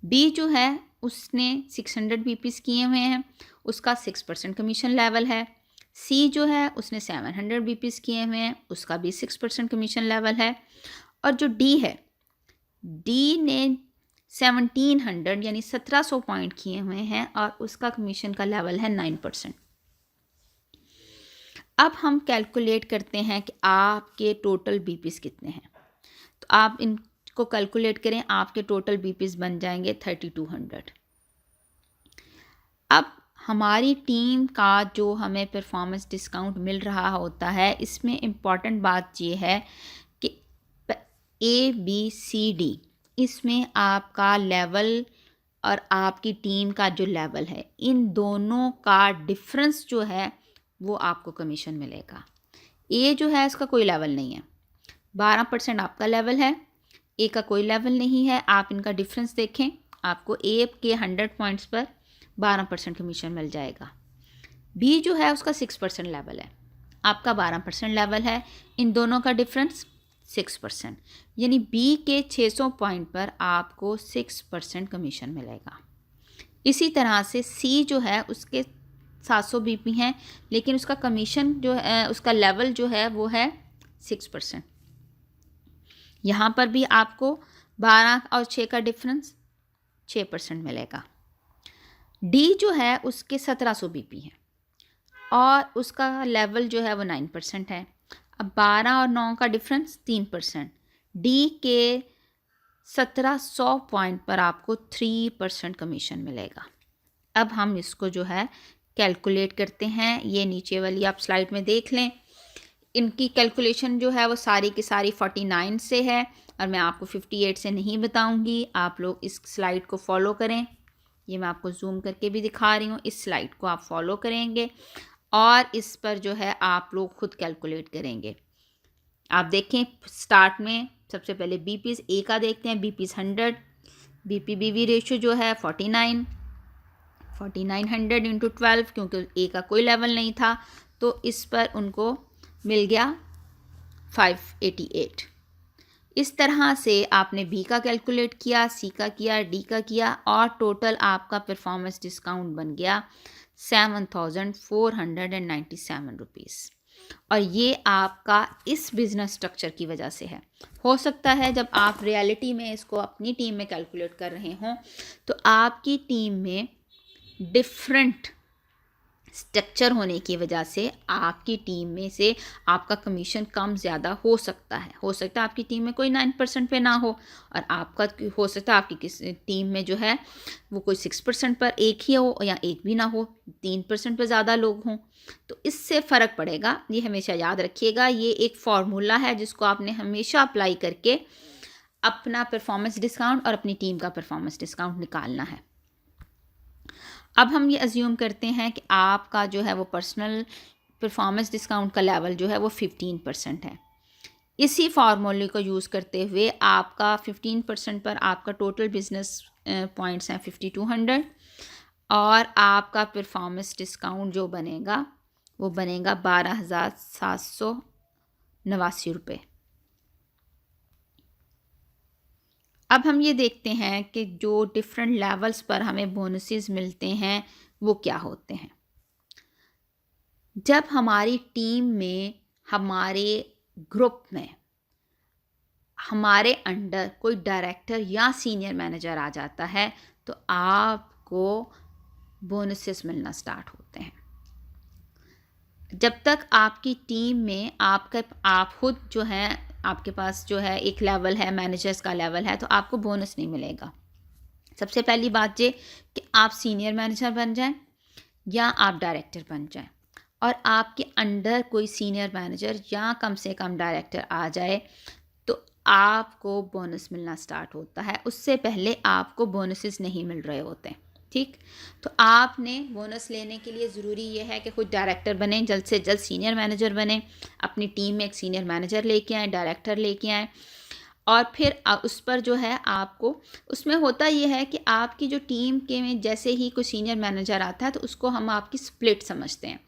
Speaker 1: बी जो है उसने 600 बीपीस किए हुए हैं, उसका 6% कमीशन लेवल है। सी जो है उसने 700 बीपीस किए हुए हैं, उसका भी 6% कमीशन लेवल है। और जो डी है, डी ने 1700 यानी 1700 पॉइंट किए हुए हैं और उसका कमीशन का लेवल है 9%। अब हम कैलकुलेट करते हैं कि आपके टोटल बीपीस कितने हैं। तो आप इनको कैलकुलेट करें, आपके टोटल बीपीस बन जाएंगे 3200। अब हमारी टीम का जो हमें परफॉर्मेंस डिस्काउंट मिल रहा होता है, इसमें इम्पॉर्टेंट बात ये है कि ABCD, इसमें आपका लेवल और आपकी टीम का जो लेवल है, इन दोनों का डिफरेंस जो है वो आपको कमीशन मिलेगा। ए जो है इसका कोई लेवल नहीं है, 12% आपका लेवल है, ए का कोई लेवल नहीं है। आप इनका डिफरेंस देखें, आपको ए के 100 पॉइंट्स पर 12% कमीशन मिल जाएगा। बी जो है उसका 6% लेवल है, आपका 12% लेवल है, इन दोनों का डिफरेंस 6%, यानी बी के 600 पॉइंट पर आपको 6% कमीशन मिलेगा। इसी तरह से सी जो है उसके 700 बीपी हैं, लेकिन उसका कमीशन जो है, उसका लेवल जो है वो है 6%। यहाँ पर भी आपको 12 और 6 का डिफरेंस 6% मिलेगा। डी जो है उसके 1700 बीपी हैं और उसका लेवल जो है वो 9% है। अब 12 और 9 का डिफरेंस 3%। डी के 1700 पॉइंट पर आपको 3% कमीशन मिलेगा। अब हम इसको जो है कैलकुलेट करते हैं, ये नीचे वाली आप स्लाइड में देख लें। इनकी कैलकुलेशन जो है वो सारी की सारी 49 से है और मैं आपको 58 से नहीं बताऊंगी, आप लोग इस स्लाइड को फॉलो करें। ये मैं आपको जूम करके भी दिखा रही हूँ, इस स्लाइड को आप फॉलो करेंगे और इस पर जो है आप लोग खुद कैलकुलेट करेंगे। आप देखें, स्टार्ट में सबसे पहले बीपीस ए का देखते हैं, बीपीस 100, बीपी बीवी रेशियो जो है 4900 इंटू 12, क्योंकि ए का कोई लेवल नहीं था तो इस पर उनको मिल गया 588। इस तरह से आपने बी का कैलकुलेट किया, सी का किया, डी का किया और टोटल आपका परफॉर्मेंस डिस्काउंट बन गया 7497 रुपीज़। और ये आपका इस बिज़नेस स्ट्रक्चर की वजह से है। हो सकता है जब आप रियलिटी में इसको अपनी टीम में कैलकुलेट कर रहे हों तो आपकी टीम में डिफरेंट स्ट्रक्चर होने की वजह से आपकी टीम में से आपका कमीशन कम ज़्यादा हो सकता है आपकी टीम में कोई 9% पे ना हो, और आपका हो सकता है आपकी किस टीम में जो है वो कोई 6% पर एक ही हो, या एक भी ना हो, 3% पे ज़्यादा लोग हों। तो इससे फ़र्क पड़ेगा, ये हमेशा याद रखिएगा। ये एक फार्मूला है जिसको आपने हमेशा अप्लाई करके अपना परफॉर्मेंस डिस्काउंट और अपनी टीम का परफॉर्मेंस डिस्काउंट निकालना है। अब हम ये अज्यूम करते हैं कि आपका जो है वो पर्सनल परफॉर्मेंस डिस्काउंट का लेवल जो है वो 15% है। इसी फार्मूले को यूज़ करते हुए आपका 15% पर आपका टोटल बिजनेस पॉइंट्स हैं 5200, और आपका परफॉर्मेंस डिस्काउंट जो बनेगा वो बनेगा 12,789 रुपये। अब हम ये देखते हैं कि जो डिफरेंट लेवल्स पर हमें बोनसेस मिलते हैं वो क्या होते हैं। जब हमारी टीम में, हमारे ग्रुप में, हमारे अंडर कोई डायरेक्टर या सीनियर मैनेजर आ जाता है तो आपको बोनसेस मिलना स्टार्ट होते हैं। जब तक आपकी टीम में आप खुद जो है, आपके पास जो है एक लेवल है, मैनेजर्स का लेवल है, तो आपको बोनस नहीं मिलेगा। सबसे पहली बात ये कि आप सीनियर मैनेजर बन जाएं या आप डायरेक्टर बन जाएं, और आपके अंडर कोई सीनियर मैनेजर या कम से कम डायरेक्टर आ जाए तो आपको बोनस मिलना स्टार्ट होता है। उससे पहले आपको बोनसेस नहीं मिल रहे होते, ठीक। तो आपने बोनस लेने के लिए ज़रूरी ये है कि खुद डायरेक्टर बने, जल्द से जल्द सीनियर मैनेजर बने, अपनी टीम में एक सीनियर मैनेजर लेके आएँ, डायरेक्टर लेके आएँ, और फिर उस पर जो है आपको, उसमें होता ये है कि आपकी जो टीम के में जैसे ही कोई सीनियर मैनेजर आता है तो उसको हम आपकी स्प्लिट समझते हैं।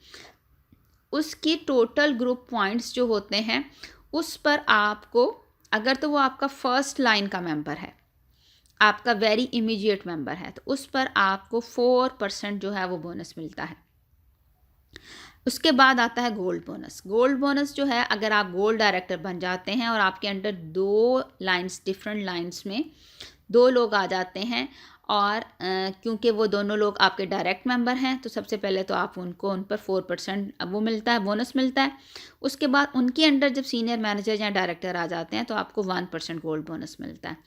Speaker 1: उसकी टोटल ग्रुप पॉइंट्स जो होते हैं उस पर आपको, अगर तो वो आपका फर्स्ट लाइन का मेंबर है, आपका वेरी इमीडिएट मेंबर है, तो उस पर आपको 4% जो है वो बोनस मिलता है। उसके बाद आता है गोल्ड बोनस। गोल्ड बोनस जो है, अगर आप गोल्ड डायरेक्टर बन जाते हैं और आपके अंडर डिफरेंट लाइंस में 2 लोग आ जाते हैं, और क्योंकि वो दोनों लोग आपके डायरेक्ट मेंबर हैं तो सबसे पहले तो आप उन पर 4% वो मिलता है, बोनस मिलता है। उसके बाद उनके अंडर जब सीनियर मैनेजर या डायरेक्टर आ जाते हैं तो आपको 1% गोल्ड बोनस मिलता है।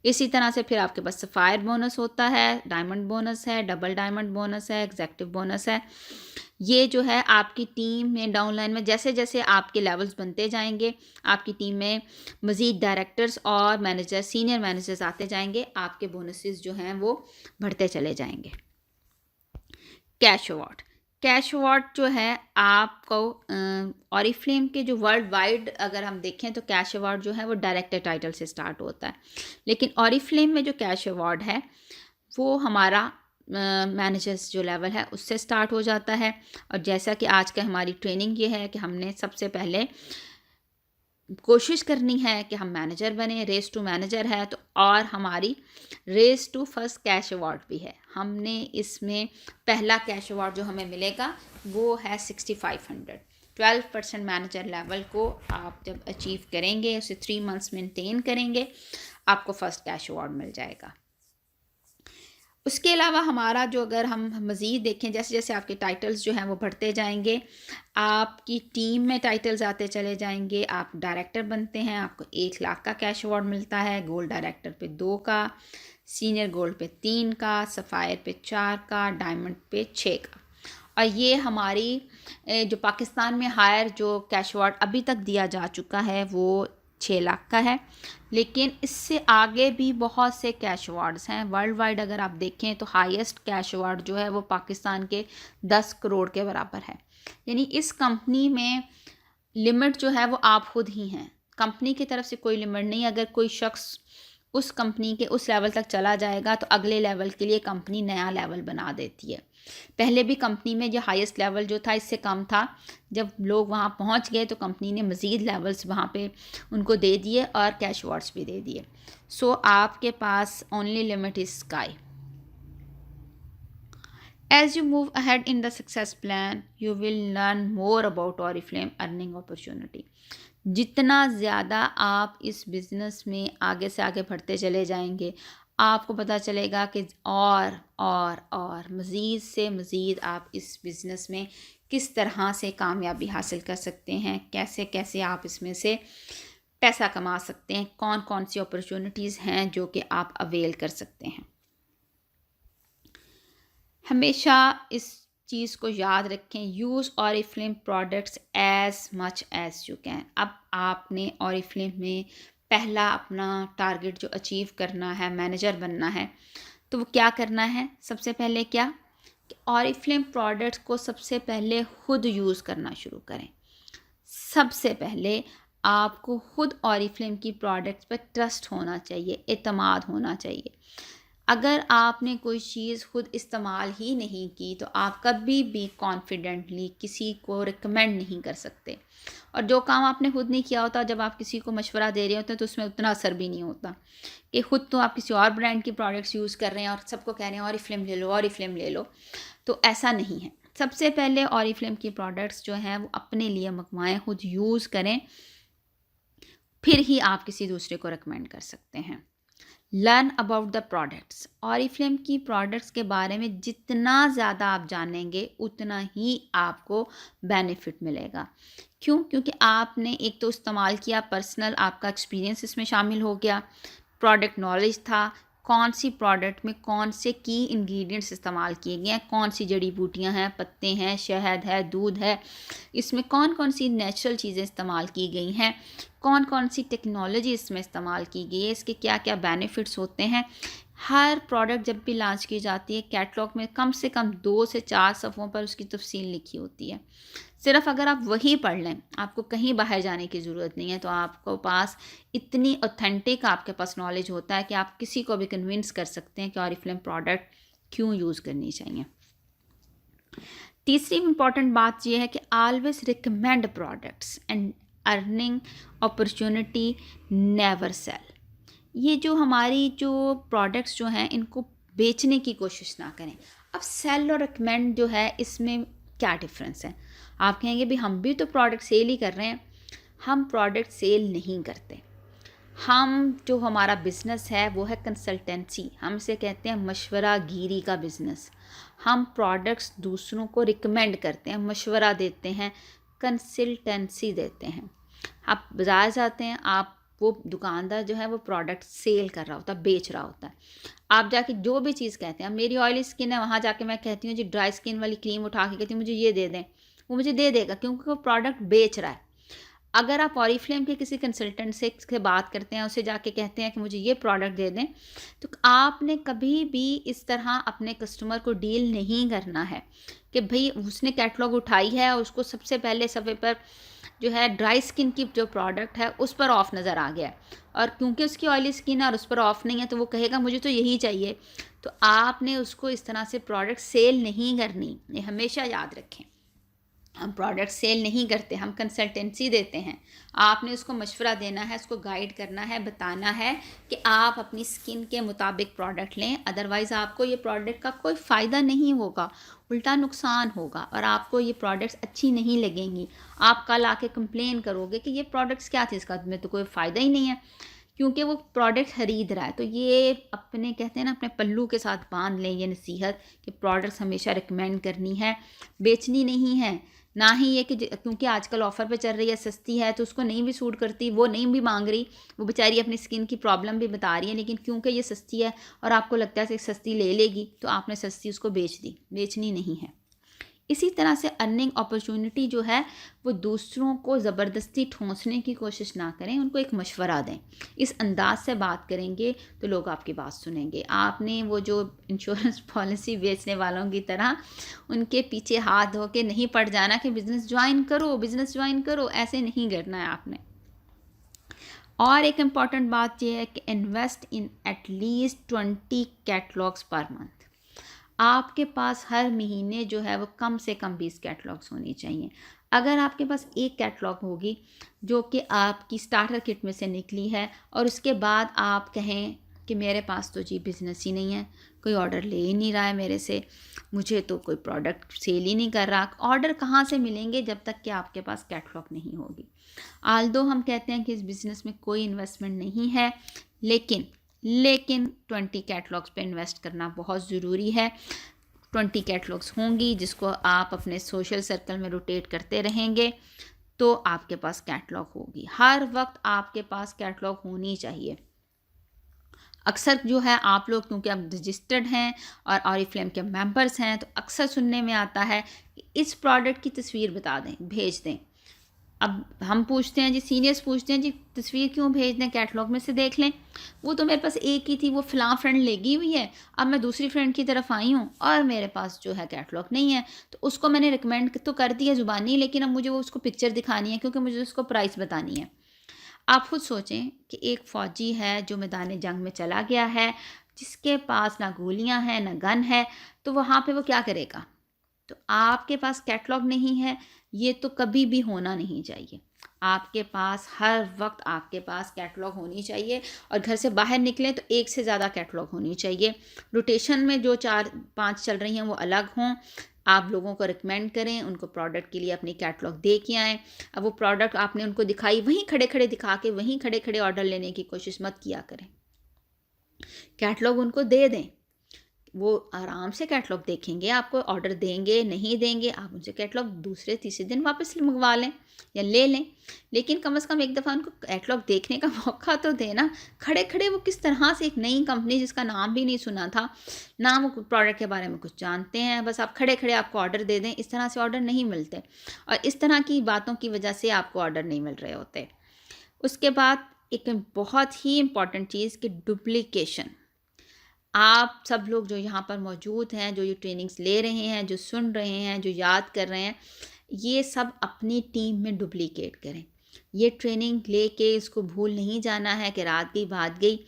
Speaker 1: इसी तरह से फिर आपके पास सफ़ायर बोनस होता है, डायमंड बोनस है, डबल डायमंड बोनस है, एग्जेक्टिव बोनस है। ये जो है आपकी टीम में डाउनलाइन में जैसे जैसे आपके लेवल्स बनते जाएंगे, आपकी टीम में मज़ीद डायरेक्टर्स और मैनेजर, सीनियर मैनेजर्स आते जाएंगे, आपके बोनसेस जो हैं वो बढ़ते चले जाएंगे। कैश अवार्ड जो है आपको ऑरिफ्लेम के जो वर्ल्ड वाइड अगर हम देखें तो कैश अवार्ड जो है वो डायरेक्टर टाइटल से स्टार्ट होता है, लेकिन ऑरिफ्लेम में जो कैश अवार्ड है वो हमारा मैनेजर्स जो लेवल है उससे स्टार्ट हो जाता है। और जैसा कि आज का हमारी ट्रेनिंग ये है कि हमने सबसे पहले कोशिश करनी है कि हम मैनेजर बने, रेस टू मैनेजर है तो, और हमारी race to first cash award भी है। हमने इसमें पहला कैश अवार्ड जो हमें मिलेगा वो है 6500। 12% मैनेजर लेवल को आप जब अचीव करेंगे, उसे 3 मंथ्स मेंटेन करेंगे, आपको फर्स्ट कैश अवार्ड मिल जाएगा। उसके अलावा हमारा जो, अगर हम मज़ीद देखें, जैसे जैसे आपके टाइटल्स जो हैं वो बढ़ते जाएंगे, आपकी टीम में टाइटल्स आते चले जाएंगे, आप डायरेक्टर बनते हैं, आपको 1 लाख का कैश अवार्ड मिलता है, गोल्ड डायरेक्टर पे 2 का, सीनियर गोल्ड पे 3 का, सफ़ायर पे 4 का, डायमंड पे 6 का। और ये हमारी जो पाकिस्तान में हायर जो कैश अवार्ड अभी तक दिया जा चुका है वो 6 लाख का है, लेकिन इससे आगे भी बहुत से कैश अवार्ड्स हैं। वर्ल्ड वाइड अगर आप देखें तो हाईएस्ट कैश अवार्ड जो है वो पाकिस्तान के 10 करोड़ के बराबर है। यानी इस कंपनी में लिमिट जो है वो आप खुद ही हैं, कंपनी की तरफ से कोई लिमिट नहीं। अगर कोई शख्स उस कंपनी के उस लेवल तक चला जाएगा तो अगले लेवल के लिए कंपनी नया लेवल बना देती है। पहले भी कंपनी में जो हाईएस्ट लेवल जो था इससे कम था, जब लोग वहाँ पहुँच गए तो कंपनी ने मज़ीद लेवल्स वहाँ पे उनको दे दिए और कैश अवार्ड्स भी दे दिए। सो आपके पास only limit is sky. As you move ahead in the success plan, you will learn more about Oriflame earning opportunity. जितना ज़्यादा आप इस बिज़नेस में आगे से आगे बढ़ते चले जाएंगे, आपको पता चलेगा कि और मज़ीद से मज़ीद आप इस बिज़नेस में किस तरह से कामयाबी हासिल कर सकते हैं, कैसे कैसे आप इसमें से पैसा कमा सकते हैं, कौन कौन सी अपॉर्चुनिटीज़ हैं जो कि आप अवेल कर सकते हैं। हमेशा इस चीज़ को याद रखें, use Oriflame products as much as you can. अब आपने ऑरिफ्लेम में पहला अपना टारगेट जो अचीव करना है, मैनेजर बनना है, तो वो क्या करना है? सबसे पहले क्या कि ऑरिफ्लेम प्रोडक्ट्स को सबसे पहले खुद यूज़ करना शुरू करें। सबसे पहले आपको खुद ऑरिफ्लेम की प्रोडक्ट्स पर ट्रस्ट होना चाहिए, एतमाद होना चाहिए। अगर आपने कोई चीज़ खुद इस्तेमाल ही नहीं की तो आप कभी भी कॉन्फिडेंटली किसी को रिकमेंड नहीं कर सकते। और जो काम आपने खुद नहीं किया होता, जब आप किसी को मशवरा दे रहे होते हैं तो उसमें उतना असर भी नहीं होता। कि खुद तो आप किसी और ब्रांड की प्रोडक्ट्स यूज़ कर रहे हैं और सबको कह रहे हैं ऑरिफ्लेम ले लो, ऑरिफ्लेम ले लो, तो ऐसा नहीं है। सबसे पहले ऑरिफ्लेम की प्रोडक्ट्स जो हैं वो अपने लिए मंगवाएं, खुद यूज़ करें, फिर ही आप किसी दूसरे को रिकमेंड कर सकते हैं। Learn about the products. Oriflame की प्रोडक्ट्स के बारे में जितना ज़्यादा आप जानेंगे उतना ही आपको बेनिफिट मिलेगा। क्यों? क्योंकि आपने एक तो इस्तेमाल किया, पर्सनल आपका एक्सपीरियंस इसमें शामिल हो गया, प्रोडक्ट नॉलेज था, कौन सी प्रोडक्ट में कौन से की इंग्रेडिएंट्स इस्तेमाल किए गए हैं, कौन सी जड़ी बूटियां हैं, पत्ते हैं, शहद है, दूध है, इसमें कौन कौन सी नेचुरल चीज़ें इस्तेमाल की गई हैं, कौन कौन सी टेक्नोलॉजी इसमें इस्तेमाल की गई है, इसके क्या क्या बेनिफिट्स होते हैं। हर प्रोडक्ट जब भी लॉन्च की जाती है, कैटलॉग में कम से कम 2 से 4 सफ़ों पर उसकी तफसील लिखी होती है। सिर्फ अगर आप वही पढ़ लें, आपको कहीं बाहर जाने की ज़रूरत नहीं है, तो आपको पास इतनी ऑथेंटिक आपके पास नॉलेज होता है कि आप किसी को भी कन्विंस कर सकते हैं कि ऑरिफ्लेम प्रोडक्ट क्यों यूज़ करनी चाहिए। तीसरी इम्पॉर्टेंट बात यह है कि always recommend products and earning opportunity, never cell. ये जो हमारी जो प्रोडक्ट्स जो हैं इनको बेचने की कोशिश ना करें। अब सेल और रिकमेंड जो है इसमें क्या डिफरेंस है? आप कहेंगे भी हम भी तो प्रोडक्ट सेल ही कर रहे हैं। हम प्रोडक्ट सेल नहीं करते। हम जो हमारा बिज़नेस है वो है कंसल्टेंसी, हम इसे कहते हैं मशवरा गिरी का बिज़नेस। हम प्रोडक्ट्स दूसरों को रिकमेंड करते हैं, मशवरा देते हैं, कंसल्टेंसी देते हैं। आप बाज़ार जाते हैं, आप वो दुकानदार जो है वो प्रोडक्ट सेल कर रहा होता है, बेच रहा होता है। आप जाके जो भी चीज़ कहते हैं, मेरी ऑयली स्किन है, वहाँ जाके मैं कहती हूँ जी ड्राई स्किन वाली क्रीम उठा के कहती हूँ मुझे ये दे दें, वो मुझे दे देगा क्योंकि वो प्रोडक्ट बेच रहा है। अगर आप ऑरिफ्लेम के किसी कंसल्टेंट से बात करते हैं, उसे जाके कहते हैं कि मुझे ये प्रोडक्ट दे दें, तो आपने कभी भी इस तरह अपने कस्टमर को डील नहीं करना है कि भाई उसने कैटलॉग उठाई है और उसको सबसे पहले सफ़े पर जो है ड्राई स्किन की जो प्रोडक्ट है उस पर ऑफ़ नज़र आ गया है, और क्योंकि उसकी ऑयली स्किन है और उस पर ऑफ़ नहीं है तो वो कहेगा मुझे तो यही चाहिए। तो आपने उसको इस तरह से प्रोडक्ट सेल नहीं करनी, ये हमेशा याद रखें। हम प्रोडक्ट सेल नहीं करते, हम कंसल्टेंसी देते हैं। आपने उसको मशवरा देना है, उसको गाइड करना है, बताना है कि आप अपनी स्किन के मुताबिक प्रोडक्ट लें, अदरवाइज़ आपको ये प्रोडक्ट का कोई फ़ायदा नहीं होगा, उल्टा नुकसान होगा और आपको ये प्रोडक्ट्स अच्छी नहीं लगेंगी। आप कल आके कंप्लेन करोगे कि ये प्रोडक्ट्स क्या थी, इसका में तो कोई फ़ायदा ही नहीं है, क्योंकि वो प्रोडक्ट ख़रीद रहा है। तो ये अपने कहते हैं ना अपने पल्लू के साथ बांध लें ये नसीहत कि प्रोडक्ट्स हमेशा रिकमेंड करनी है, बेचनी नहीं है। ना ही ये कि क्योंकि आजकल ऑफ़र पे चल रही है, सस्ती है, तो उसको नहीं भी सूट करती, वो नहीं भी मांग रही, वो बेचारी अपनी स्किन की प्रॉब्लम भी बता रही है, लेकिन क्योंकि ये सस्ती है और आपको लगता है कि सस्ती ले लेगी तो आपने सस्ती उसको बेच दी, बेचनी नहीं है। इसी तरह से अर्निंग अपॉर्चुनिटी जो है वो दूसरों को ज़बरदस्ती ठूंसने की कोशिश ना करें, उनको एक मशवरा दें। इस अंदाज से बात करेंगे तो लोग आपकी बात सुनेंगे। आपने वो जो इंश्योरेंस पॉलिसी बेचने वालों की तरह उनके पीछे हाथ धो के नहीं पड़ जाना कि बिज़नेस ज्वाइन करो, बिज़नेस ज्वाइन करो, ऐसे नहीं करना है आपने। और एक इम्पॉर्टेंट बात यह है कि invest in at least 20 catalogues per month. आपके पास हर महीने जो है वो कम से कम 20 कैटलॉग्स होनी चाहिए। अगर आपके पास एक कैटलॉग होगी जो कि आपकी स्टार्टर किट में से निकली है और उसके बाद आप कहें कि मेरे पास तो जी बिज़नेस ही नहीं है, कोई ऑर्डर ले ही नहीं रहा है मेरे से, मुझे तो कोई प्रोडक्ट सेल ही नहीं कर रहा। ऑर्डर कहाँ से मिलेंगे जब तक कि आपके पास कैटलॉग नहीं होगी। आल्दो हम कहते हैं कि इस बिज़नेस में कोई इन्वेस्टमेंट नहीं है, लेकिन लेकिन 20 कैटलॉग्स पे इन्वेस्ट करना बहुत ज़रूरी है। 20 कैटलॉग्स होंगी जिसको आप अपने सोशल सर्कल में रोटेट करते रहेंगे तो आपके पास कैटलॉग होगी। हर वक्त आपके पास कैटलॉग होनी चाहिए। अक्सर जो है आप लोग, क्योंकि आप रजिस्टर्ड हैं और ऑरिफ्लेम के मेंबर्स हैं, तो अक्सर सुनने में आता है कि इस प्रोडक्ट की तस्वीर बता दें, भेज दें। अब हम पूछते हैं जी, सीनियर्स पूछते हैं जी तस्वीर क्यों भेज दें, कैटलॉग में से देख लें। वो तो मेरे पास एक ही थी, वो फ़लाँ फ्रेंड लगी हुई है, अब मैं दूसरी फ्रेंड की तरफ आई हूँ और मेरे पास जो है कैटलॉग नहीं है। तो उसको मैंने रिकमेंड तो कर दिया ज़ुबानी, लेकिन अब मुझे वो उसको पिक्चर दिखानी है क्योंकि मुझे उसको प्राइस बतानी है। आप खुद सोचें कि एक फ़ौजी है जो मैदान जंग में चला गया है, जिसके पास ना गोलियां हैं ना गन है, तो वहाँ पे वो क्या करेगा? तो आपके पास कैटलॉग नहीं है, ये तो कभी भी होना नहीं चाहिए। आपके पास हर वक्त आपके पास कैटलॉग होनी चाहिए और घर से बाहर निकलें तो एक से ज़्यादा कैटलॉग होनी चाहिए। रोटेशन में जो 4-5 चल रही हैं वो अलग हों। आप लोगों को रिकमेंड करें, उनको प्रोडक्ट के लिए अपनी कैटलॉग दे के आएँ। अब वो प्रोडक्ट आपने उनको दिखाई, वहीं खड़े-खड़े दिखा के वहीं खड़े-खड़े ऑर्डर लेने की कोशिश मत किया करें। कैटलॉग उनको दे दें, वो आराम से कैटलॉग देखेंगे, आपको ऑर्डर देंगे, नहीं देंगे, आप उनसे कैटलॉग दूसरे तीसरे दिन वापस मंगवा लें या ले लें। लेकिन कम से कम एक दफ़ा उनको कैटलॉग देखने का मौका तो दें ना। खड़े-खड़े वो किस तरह से, एक नई कंपनी जिसका नाम भी नहीं सुना था, ना वो प्रोडक्ट के बारे में कुछ जानते हैं, बस आप खड़े-खड़े आपको ऑर्डर दे दें, इस तरह से ऑर्डर नहीं मिलते और इस तरह की बातों की वजह से आपको ऑर्डर नहीं मिल रहे होते। उसके बाद एक बहुत ही इम्पॉर्टेंट चीज़ कि डुप्लीकेशन। आप सब लोग जो यहाँ पर मौजूद हैं, जो ये ट्रेनिंग्स ले रहे हैं, जो सुन रहे हैं, जो याद कर रहे हैं, ये सब अपनी टीम में डुप्लीकेट करें। ये ट्रेनिंग लेके इसको भूल नहीं जाना है कि रात गई बात गई।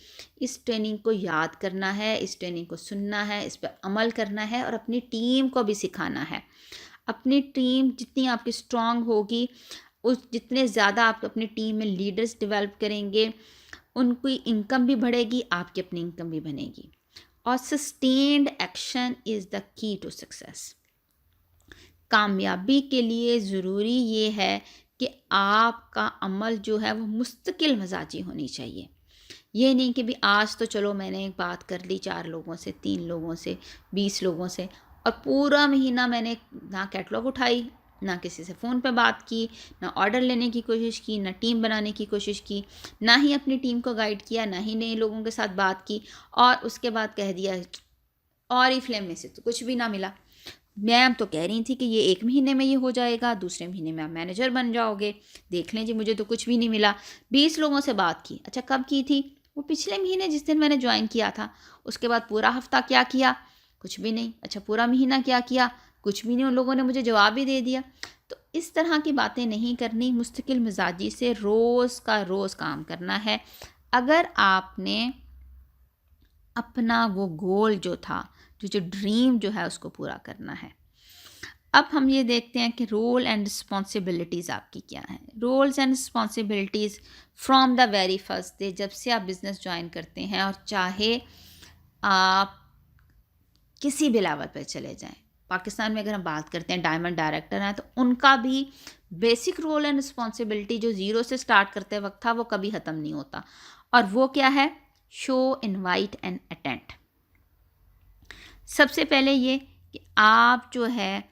Speaker 1: इस ट्रेनिंग को याद करना है, इस ट्रेनिंग को सुनना है, इस पर अमल करना है और अपनी टीम को भी सिखाना है। अपनी टीम जितनी आपकी स्ट्रॉन्ग होगी, उस जितने ज़्यादा आप अपनी टीम में लीडर्स डेवलप करेंगे, उनकी इनकम भी बढ़ेगी, आपकी अपनी इनकम भी बनेगी। और sustained action is the key to success. कामयाबी के लिए ज़रूरी ये है कि आपका अमल जो है वो मुस्तकिल मजाजी होनी चाहिए। ये नहीं कि भी आज तो चलो मैंने एक बात कर ली 4 लोगों से, 3 लोगों से, 20 लोगों से और पूरा महीना मैंने ना कैटलॉग उठाई, ना किसी से फ़ोन पे बात की, ना ऑर्डर लेने की कोशिश की, ना टीम बनाने की कोशिश की, ना ही अपनी टीम को गाइड किया, ना ही नए लोगों के साथ बात की और उसके बाद कह दिया ऑरिफ्लेम में से तो कुछ भी ना मिला। मैम तो कह रही थी कि ये 1 महीने में ये हो जाएगा, दूसरे महीने में आप मैनेजर बन जाओगे। देख लें जी, मुझे तो कुछ भी नहीं मिला। 20 लोगों से बात की। अच्छा कब की थी? वो पिछले महीने जिस दिन मैंने जॉइन किया था। उसके बाद पूरा हफ्ता क्या किया? कुछ भी नहीं। अच्छा पूरा महीना क्या किया? कुछ भी नहीं। उन लोगों ने मुझे जवाब भी दे दिया। तो इस तरह की बातें नहीं करनी, मुस्तकिल मिजाजी से रोज़ का रोज़ काम करना है। अगर आपने अपना वो गोल जो था, जो ड्रीम जो है उसको पूरा करना है। अब हम ये देखते हैं कि रोल एंड रिस्पॉन्सिबिलिटीज़ आपकी क्या हैं। Roles and responsibilities from the very first day, जब से आप बिज़नेस ज्वाइन करते हैं और चाहे आप किसी भी लेवल पर चले जाएं। पाकिस्तान में अगर हम बात करते हैं, डायमंड डायरेक्टर हैं तो उनका भी बेसिक रोल एंड रिस्पॉन्सिबिलिटी जो ज़ीरो से स्टार्ट करते वक्त था वो कभी ख़त्म नहीं होता। और वो क्या है? Show, invite and attend. सबसे पहले ये कि आप जो है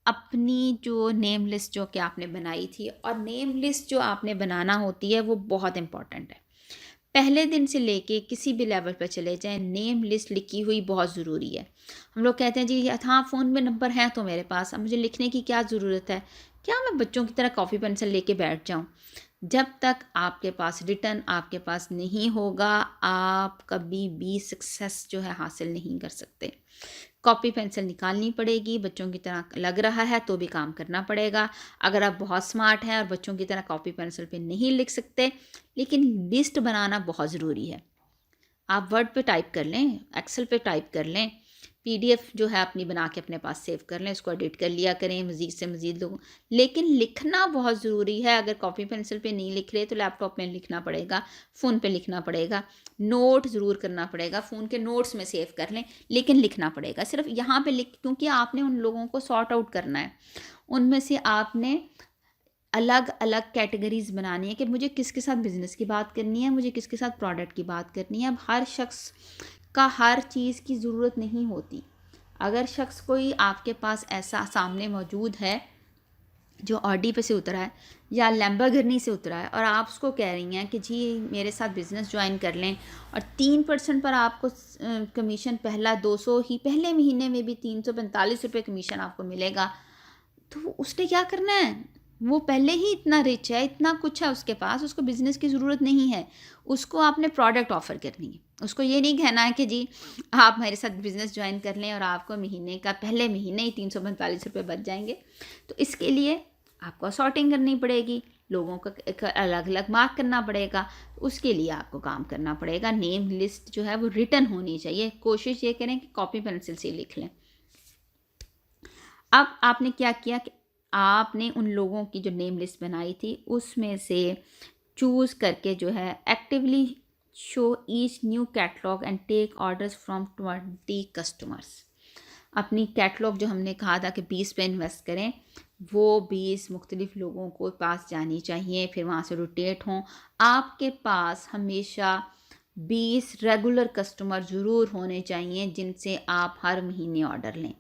Speaker 1: अपनी जो नेम लिस्ट जो कि आपने बनाई थी, और नेम लिस्ट जो आपने बनाना होती है वो बहुत इम्पॉर्टेंट है। पहले दिन से लेके किसी भी लेवल पर चले जाएं, नेम लिस्ट लिखी हुई बहुत ज़रूरी है। हम लोग कहते हैं जी हाँ फ़ोन में नंबर है तो मेरे पास, अब मुझे लिखने की क्या ज़रूरत है? क्या मैं बच्चों की तरह कॉपी पेंसिल लेके बैठ जाऊं? जब तक आपके पास रिटर्न आपके पास नहीं होगा, आप कभी भी सक्सेस जो है हासिल नहीं कर सकते। कॉपी पेंसिल निकालनी पड़ेगी, बच्चों की तरह लग रहा है तो भी काम करना पड़ेगा। अगर आप बहुत स्मार्ट हैं और बच्चों की तरह कॉपी पेंसिल पे नहीं लिख सकते, लेकिन लिस्ट बनाना बहुत ज़रूरी है। आप वर्ड पे टाइप कर लें, एक्सेल पे टाइप कर लें, पीडीएफ जो है अपनी बना के अपने पास सेव कर लें, उसको एडिट कर लिया करें मज़ीद से मज़ीद लोगों। लेकिन लिखना बहुत ज़रूरी है। अगर कॉपी पेंसिल पे नहीं लिख रहे तो लैपटॉप में लिखना पड़ेगा, फ़ोन पे लिखना पड़ेगा, नोट ज़रूर करना पड़ेगा, फ़ोन के नोट्स में सेव कर लें, लेकिन लिखना पड़ेगा। सिर्फ यहाँ पे लिख, क्योंकि आपने उन लोगों को सॉर्ट आउट करना है। उनमें से आपने अलग अलग कैटेगरीज बनानी है कि मुझे किसके साथ बिज़नेस की बात करनी है, मुझे किसके साथ प्रोडक्ट की बात करनी है। अब हर शख्स का हर चीज़ की ज़रूरत नहीं होती। अगर शख्स कोई आपके पास ऐसा सामने मौजूद है जो ऑडी पे से उतरा है या लैम्बोर्गिनी से उतरा है और आप उसको कह रही हैं कि जी मेरे साथ बिज़नेस ज्वाइन कर लें और 3% पर आपको कमीशन पहला 200 ही पहले महीने में भी 345 रुपये कमीशन आपको मिलेगा, तो उसने क्या करना है? वो पहले ही इतना रिच है, इतना कुछ है उसके पास, उसको बिज़नेस की ज़रूरत नहीं है। उसको आपने प्रोडक्ट ऑफ़र करनी है। उसको ये नहीं कहना है कि जी आप मेरे साथ बिज़नेस जॉइन कर लें और आपको महीने का पहले महीने ही 345 रुपये बच जाएँगे। तो इसके लिए आपको सॉर्टिंग करनी पड़ेगी, लोगों का एक अलग-अलग मार्क करना पड़ेगा, उसके लिए आपको काम करना पड़ेगा। नेम लिस्ट जो है वो रिटन होनी चाहिए। कोशिश ये करें कि कॉपी पेंसिल से लिख लें। अब आपने क्या किया कि आपने उन लोगों की जो नेम लिस्ट बनाई थी उसमें से चूज़ करके जो है actively show each new catalogue and take orders from 20 customers. अपनी कैटलॉग जो हमने कहा था कि 20 पे इन्वेस्ट करें, वो 20 मुख्तलिफ लोगों को पास जानी चाहिए, फिर वहाँ से रोटेट हों। आपके पास हमेशा 20 रेगुलर कस्टमर ज़रूर होने चाहिए जिनसे आप हर महीने ऑर्डर लें।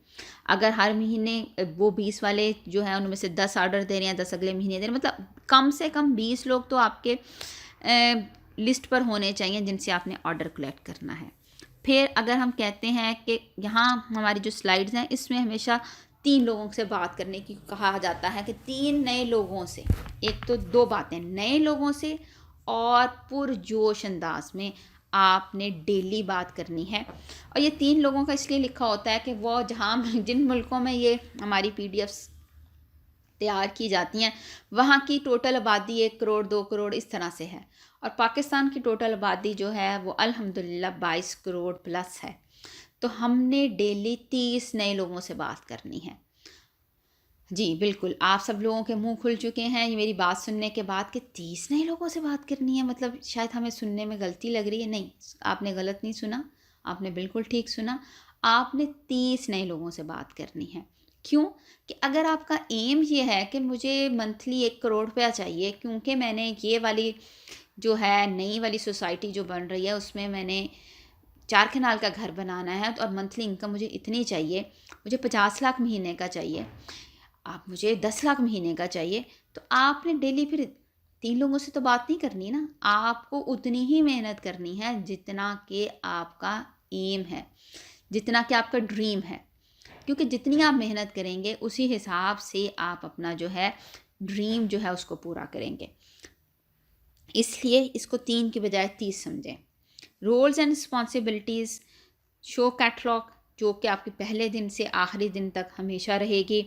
Speaker 1: अगर हर महीने वो 20 वाले जो हैं उनमें से 10 ऑर्डर दे रहे हैं, 10 अगले महीने दे रहे हैं, मतलब कम से कम 20 लोग तो आपके लिस्ट पर होने चाहिए जिनसे आपने ऑर्डर कलेक्ट करना है। फिर अगर हम कहते हैं कि यहाँ हमारी जो स्लाइड्स हैं इसमें हमेशा 3 लोगों से बात करने की कहा जाता है कि 3 नए लोगों से, एक तो 2 बातें नए लोगों से और पुरजोश अंदाज में आपने डेली बात करनी है। और ये 3 लोगों का इसलिए लिखा होता है कि वो जहाँ जिन मुल्कों में ये हमारी पीडीएफ्स तैयार की जाती हैं वहाँ की टोटल आबादी 1 करोड़ 2 करोड़ इस तरह से है और पाकिस्तान की टोटल आबादी जो है वो अल्हम्दुलिल्लाह 22 करोड़ प्लस है। तो हमने डेली 30 नए लोगों से बात करनी है। जी बिल्कुल, आप सब लोगों के मुंह खुल चुके हैं ये मेरी बात सुनने के बाद कि 30 नए लोगों से बात करनी है, मतलब शायद हमें सुनने में गलती लग रही है। नहीं, आपने गलत नहीं सुना, आपने बिल्कुल ठीक सुना। आपने 30 नए लोगों से बात करनी है। क्यों? कि अगर आपका एम ये है कि मुझे मंथली 1 करोड़ रुपया चाहिए क्योंकि मैंने ये वाली जो है नई वाली सोसाइटी जो बन रही है उसमें मैंने 4 कनाल का घर बनाना है और मंथली इनकम मुझे इतनी चाहिए, मुझे 50 लाख महीने का चाहिए, आप मुझे 10 लाख महीने का चाहिए, तो आपने डेली फिर 3 लोगों से तो बात नहीं करनी ना। आपको उतनी ही मेहनत करनी है जितना कि आपका एम है, जितना कि आपका ड्रीम है। क्योंकि जितनी आप मेहनत करेंगे उसी हिसाब से आप अपना जो है ड्रीम जो है उसको पूरा करेंगे। इसलिए इसको 3 की बजाय 30 समझें। Roles and responsibilities, show catalogue जो कि आपके पहले दिन से आखिरी दिन तक हमेशा रहेगी।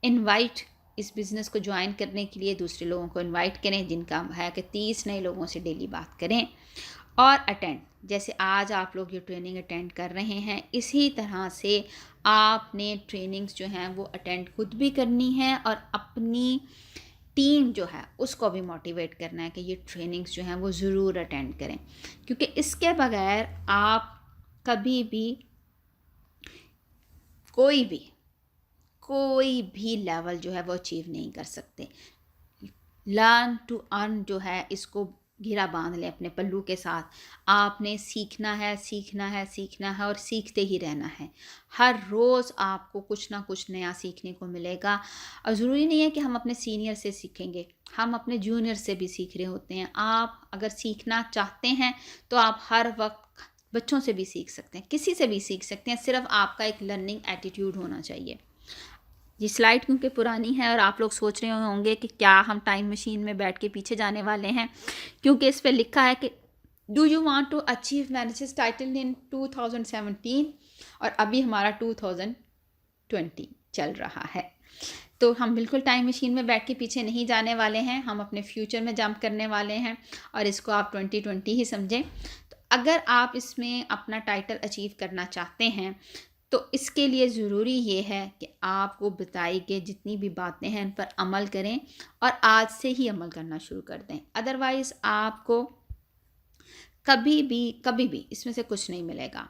Speaker 1: इनवाइट, इस बिज़नेस को ज्वाइन करने के लिए दूसरे लोगों को इनवाइट करें जिनका है कि 30 नए लोगों से डेली बात करें। और अटेंड, जैसे आज आप लोग ये ट्रेनिंग अटेंड कर रहे हैं इसी तरह से आपने ट्रेनिंग्स जो हैं वो अटेंड खुद भी करनी है और अपनी टीम जो है उसको भी मोटिवेट करना है कि ये ट्रेनिंग्स जो हैं वो ज़रूर अटेंड करें, क्योंकि इसके बगैर आप कभी भी कोई भी लेवल जो है वो अचीव नहीं कर सकते। लर्न टू अर्न जो है इसको घेरा बांध लें अपने पल्लू के साथ। आपने सीखना है सीखना है सीखना है और सीखते ही रहना है। हर रोज़ आपको कुछ ना कुछ नया सीखने को मिलेगा और ज़रूरी नहीं है कि हम अपने सीनियर से सीखेंगे, हम अपने जूनियर से भी सीख रहे होते हैं। आप अगर सीखना चाहते हैं तो आप हर वक्त बच्चों से भी सीख सकते हैं, किसी से भी सीख सकते हैं, सिर्फ आपका एक लर्निंग एटीट्यूड होना चाहिए। ये स्लाइड क्योंकि पुरानी है और आप लोग सोच रहे होंगे कि क्या हम टाइम मशीन में बैठ के पीछे जाने वाले हैं, क्योंकि इस पर लिखा है कि do you want to achieve managers title in 2017 और अभी हमारा 2020 चल रहा है। तो हम बिल्कुल टाइम मशीन में बैठ के पीछे नहीं जाने वाले हैं, हम अपने फ्यूचर में जंप करने वाले हैं और इसको आप 2020 ही समझें। तो अगर आप इसमें अपना टाइटल अचीव करना चाहते हैं तो इसके लिए ज़रूरी ये है कि आपको बताई गई जितनी भी बातें हैं उन पर अमल करें और आज से ही अमल करना शुरू कर दें। अदरवाइज़ आपको कभी भी इसमें से कुछ नहीं मिलेगा।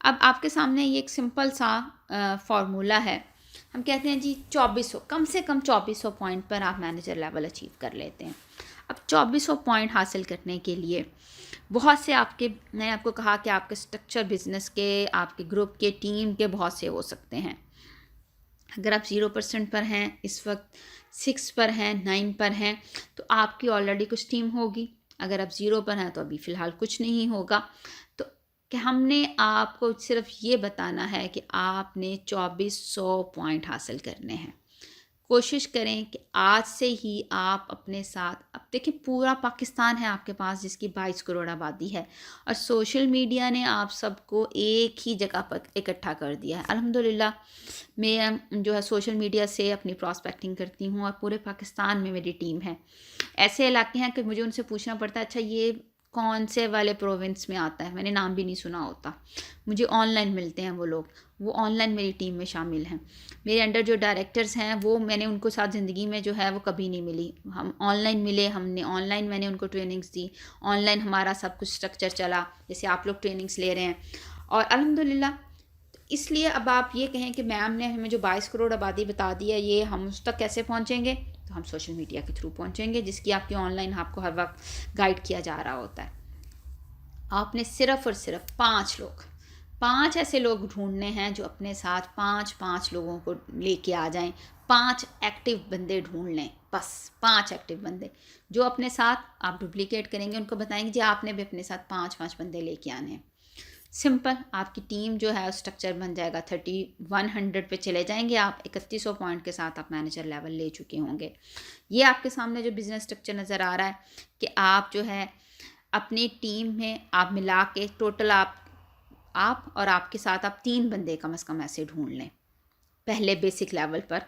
Speaker 1: अब आपके सामने ये एक सिंपल सा फार्मूला है हम कहते हैं जी 2400, कम से कम 2400 पॉइंट पर आप मैनेजर लेवल अचीव कर लेते हैं। अब 2400 पॉइंट हासिल करने के लिए बहुत से आपके, मैंने आपको कहा कि आपके स्ट्रक्चर बिजनेस के, आपके ग्रुप के, टीम के बहुत से हो सकते हैं। अगर आप 0% पर हैं इस वक्त, 6 पर हैं, 9 पर हैं, तो आपकी ऑलरेडी कुछ टीम होगी। अगर आप 0 पर हैं तो अभी फ़िलहाल कुछ नहीं होगा। तो कि हमने आपको सिर्फ ये बताना है कि आपने 2400 पॉइंट हासिल करने हैं। कोशिश करें कि आज से ही आप अपने साथ, अब देखिए पूरा पाकिस्तान है आपके पास जिसकी 22 करोड़ आबादी है, और सोशल मीडिया ने आप सबको एक ही जगह पर इकट्ठा कर दिया है। अल्हम्दुलिल्लाह मैं जो है सोशल मीडिया से अपनी प्रॉस्पेक्टिंग करती हूँ और पूरे पाकिस्तान में मेरी टीम है। ऐसे इलाके हैं कि मुझे उनसे पूछना पड़ता है अच्छा ये कौन से वाले प्रोविंस में आता है, मैंने नाम भी नहीं सुना होता। मुझे ऑनलाइन मिलते हैं वो लोग, वो ऑनलाइन मेरी टीम में शामिल हैं। मेरे अंडर जो डायरेक्टर्स हैं वो मैंने उनको साथ ज़िंदगी में जो है वो कभी नहीं मिली, हम ऑनलाइन मिले, हमने ऑनलाइन मैंने उनको ट्रेनिंग्स दी, ऑनलाइन हमारा सब कुछ स्ट्रक्चर चला जैसे आप लोग ट्रेनिंग्स ले रहे हैं। और अल्हम्दुलिल्लाह, इसलिए अब आप ये कहें कि मैम ने हमें जो 22 करोड़ आबादी बता दी है ये हम उस तक कैसे पहुँचेंगे, तो हम सोशल मीडिया के थ्रू पहुँचेंगे जिसकी आपकी ऑनलाइन आपको हर वक्त गाइड किया जा रहा होता है। आपने सिर्फ़ और सिर्फ 5 ऐसे लोग ढूंढने हैं जो अपने साथ 5 लोगों को लेके आ जाएं। 5 एक्टिव बंदे ढूंढ लें, बस 5 एक्टिव बंदे जो अपने साथ आप डुप्लीकेट करेंगे, उनको बताएंगे जी आपने भी अपने साथ 5 बंदे लेके आने हैं। सिंपल, आपकी टीम जो है स्ट्रक्चर बन जाएगा। 3100 पे चले जाएंगे आप, 3100 पॉइंट के साथ आप मैनेजर लेवल ले चुके होंगे। ये आपके सामने जो बिज़नेस स्ट्रक्चर नज़र आ रहा है कि आप जो है अपनी टीम में आप मिला के टोटल आप और आपके साथ आप 3 बंदे कम से कम ऐसे ढूंढ लें पहले बेसिक लेवल पर।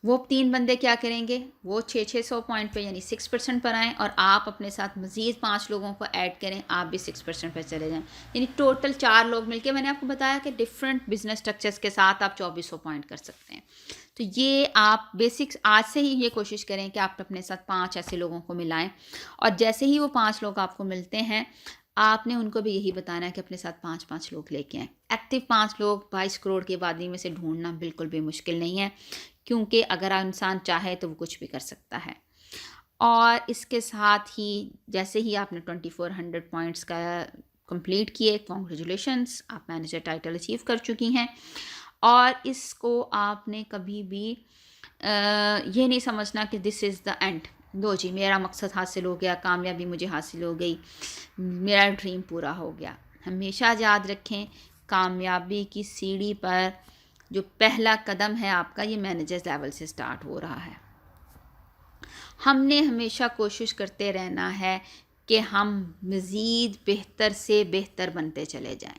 Speaker 1: वो 3 बंदे क्या करेंगे, वो 600 पॉइंट पे यानी 6% पर आएँ और आप अपने साथ मज़ीद 5 लोगों को ऐड करें, आप भी 6% पर चले जाएं। यानी टोटल 4 लोग मिलके, मैंने आपको बताया कि डिफरेंट बिजनेस स्ट्रक्चर्स के साथ आप 2400 पॉइंट कर सकते हैं। तो ये आप बेसिक्स आज से ही ये कोशिश करें कि आप अपने साथ 5 ऐसे लोगों को मिलाएं, और जैसे ही वो 5 लोग आपको मिलते हैं आपने उनको भी यही बताना है कि अपने साथ 5 लोग लेके आएँ। एक्टिव 5 लोग 22 करोड़ की आबादी में से ढूंढना बिल्कुल भी मुश्किल नहीं है, क्योंकि अगर इंसान चाहे तो वो कुछ भी कर सकता है। और इसके साथ ही जैसे ही आपने 2400 पॉइंट्स का कंप्लीट किए, कॉन्ग्रेचुलेशंस, आप मैनेजर टाइटल अचीव कर चुकी हैं। और इसको आपने कभी भी ये नहीं समझना कि दिस इज़ द एंड, लो जी मेरा मकसद हासिल हो गया, कामयाबी मुझे हासिल हो गई, मेरा ड्रीम पूरा हो गया। हमेशा याद रखें, कामयाबी की सीढ़ी पर जो पहला कदम है आपका, ये मैनेजर लेवल से स्टार्ट हो रहा है। हमने हमेशा कोशिश करते रहना है कि हम मज़ीद बेहतर से बेहतर बनते चले जाएं।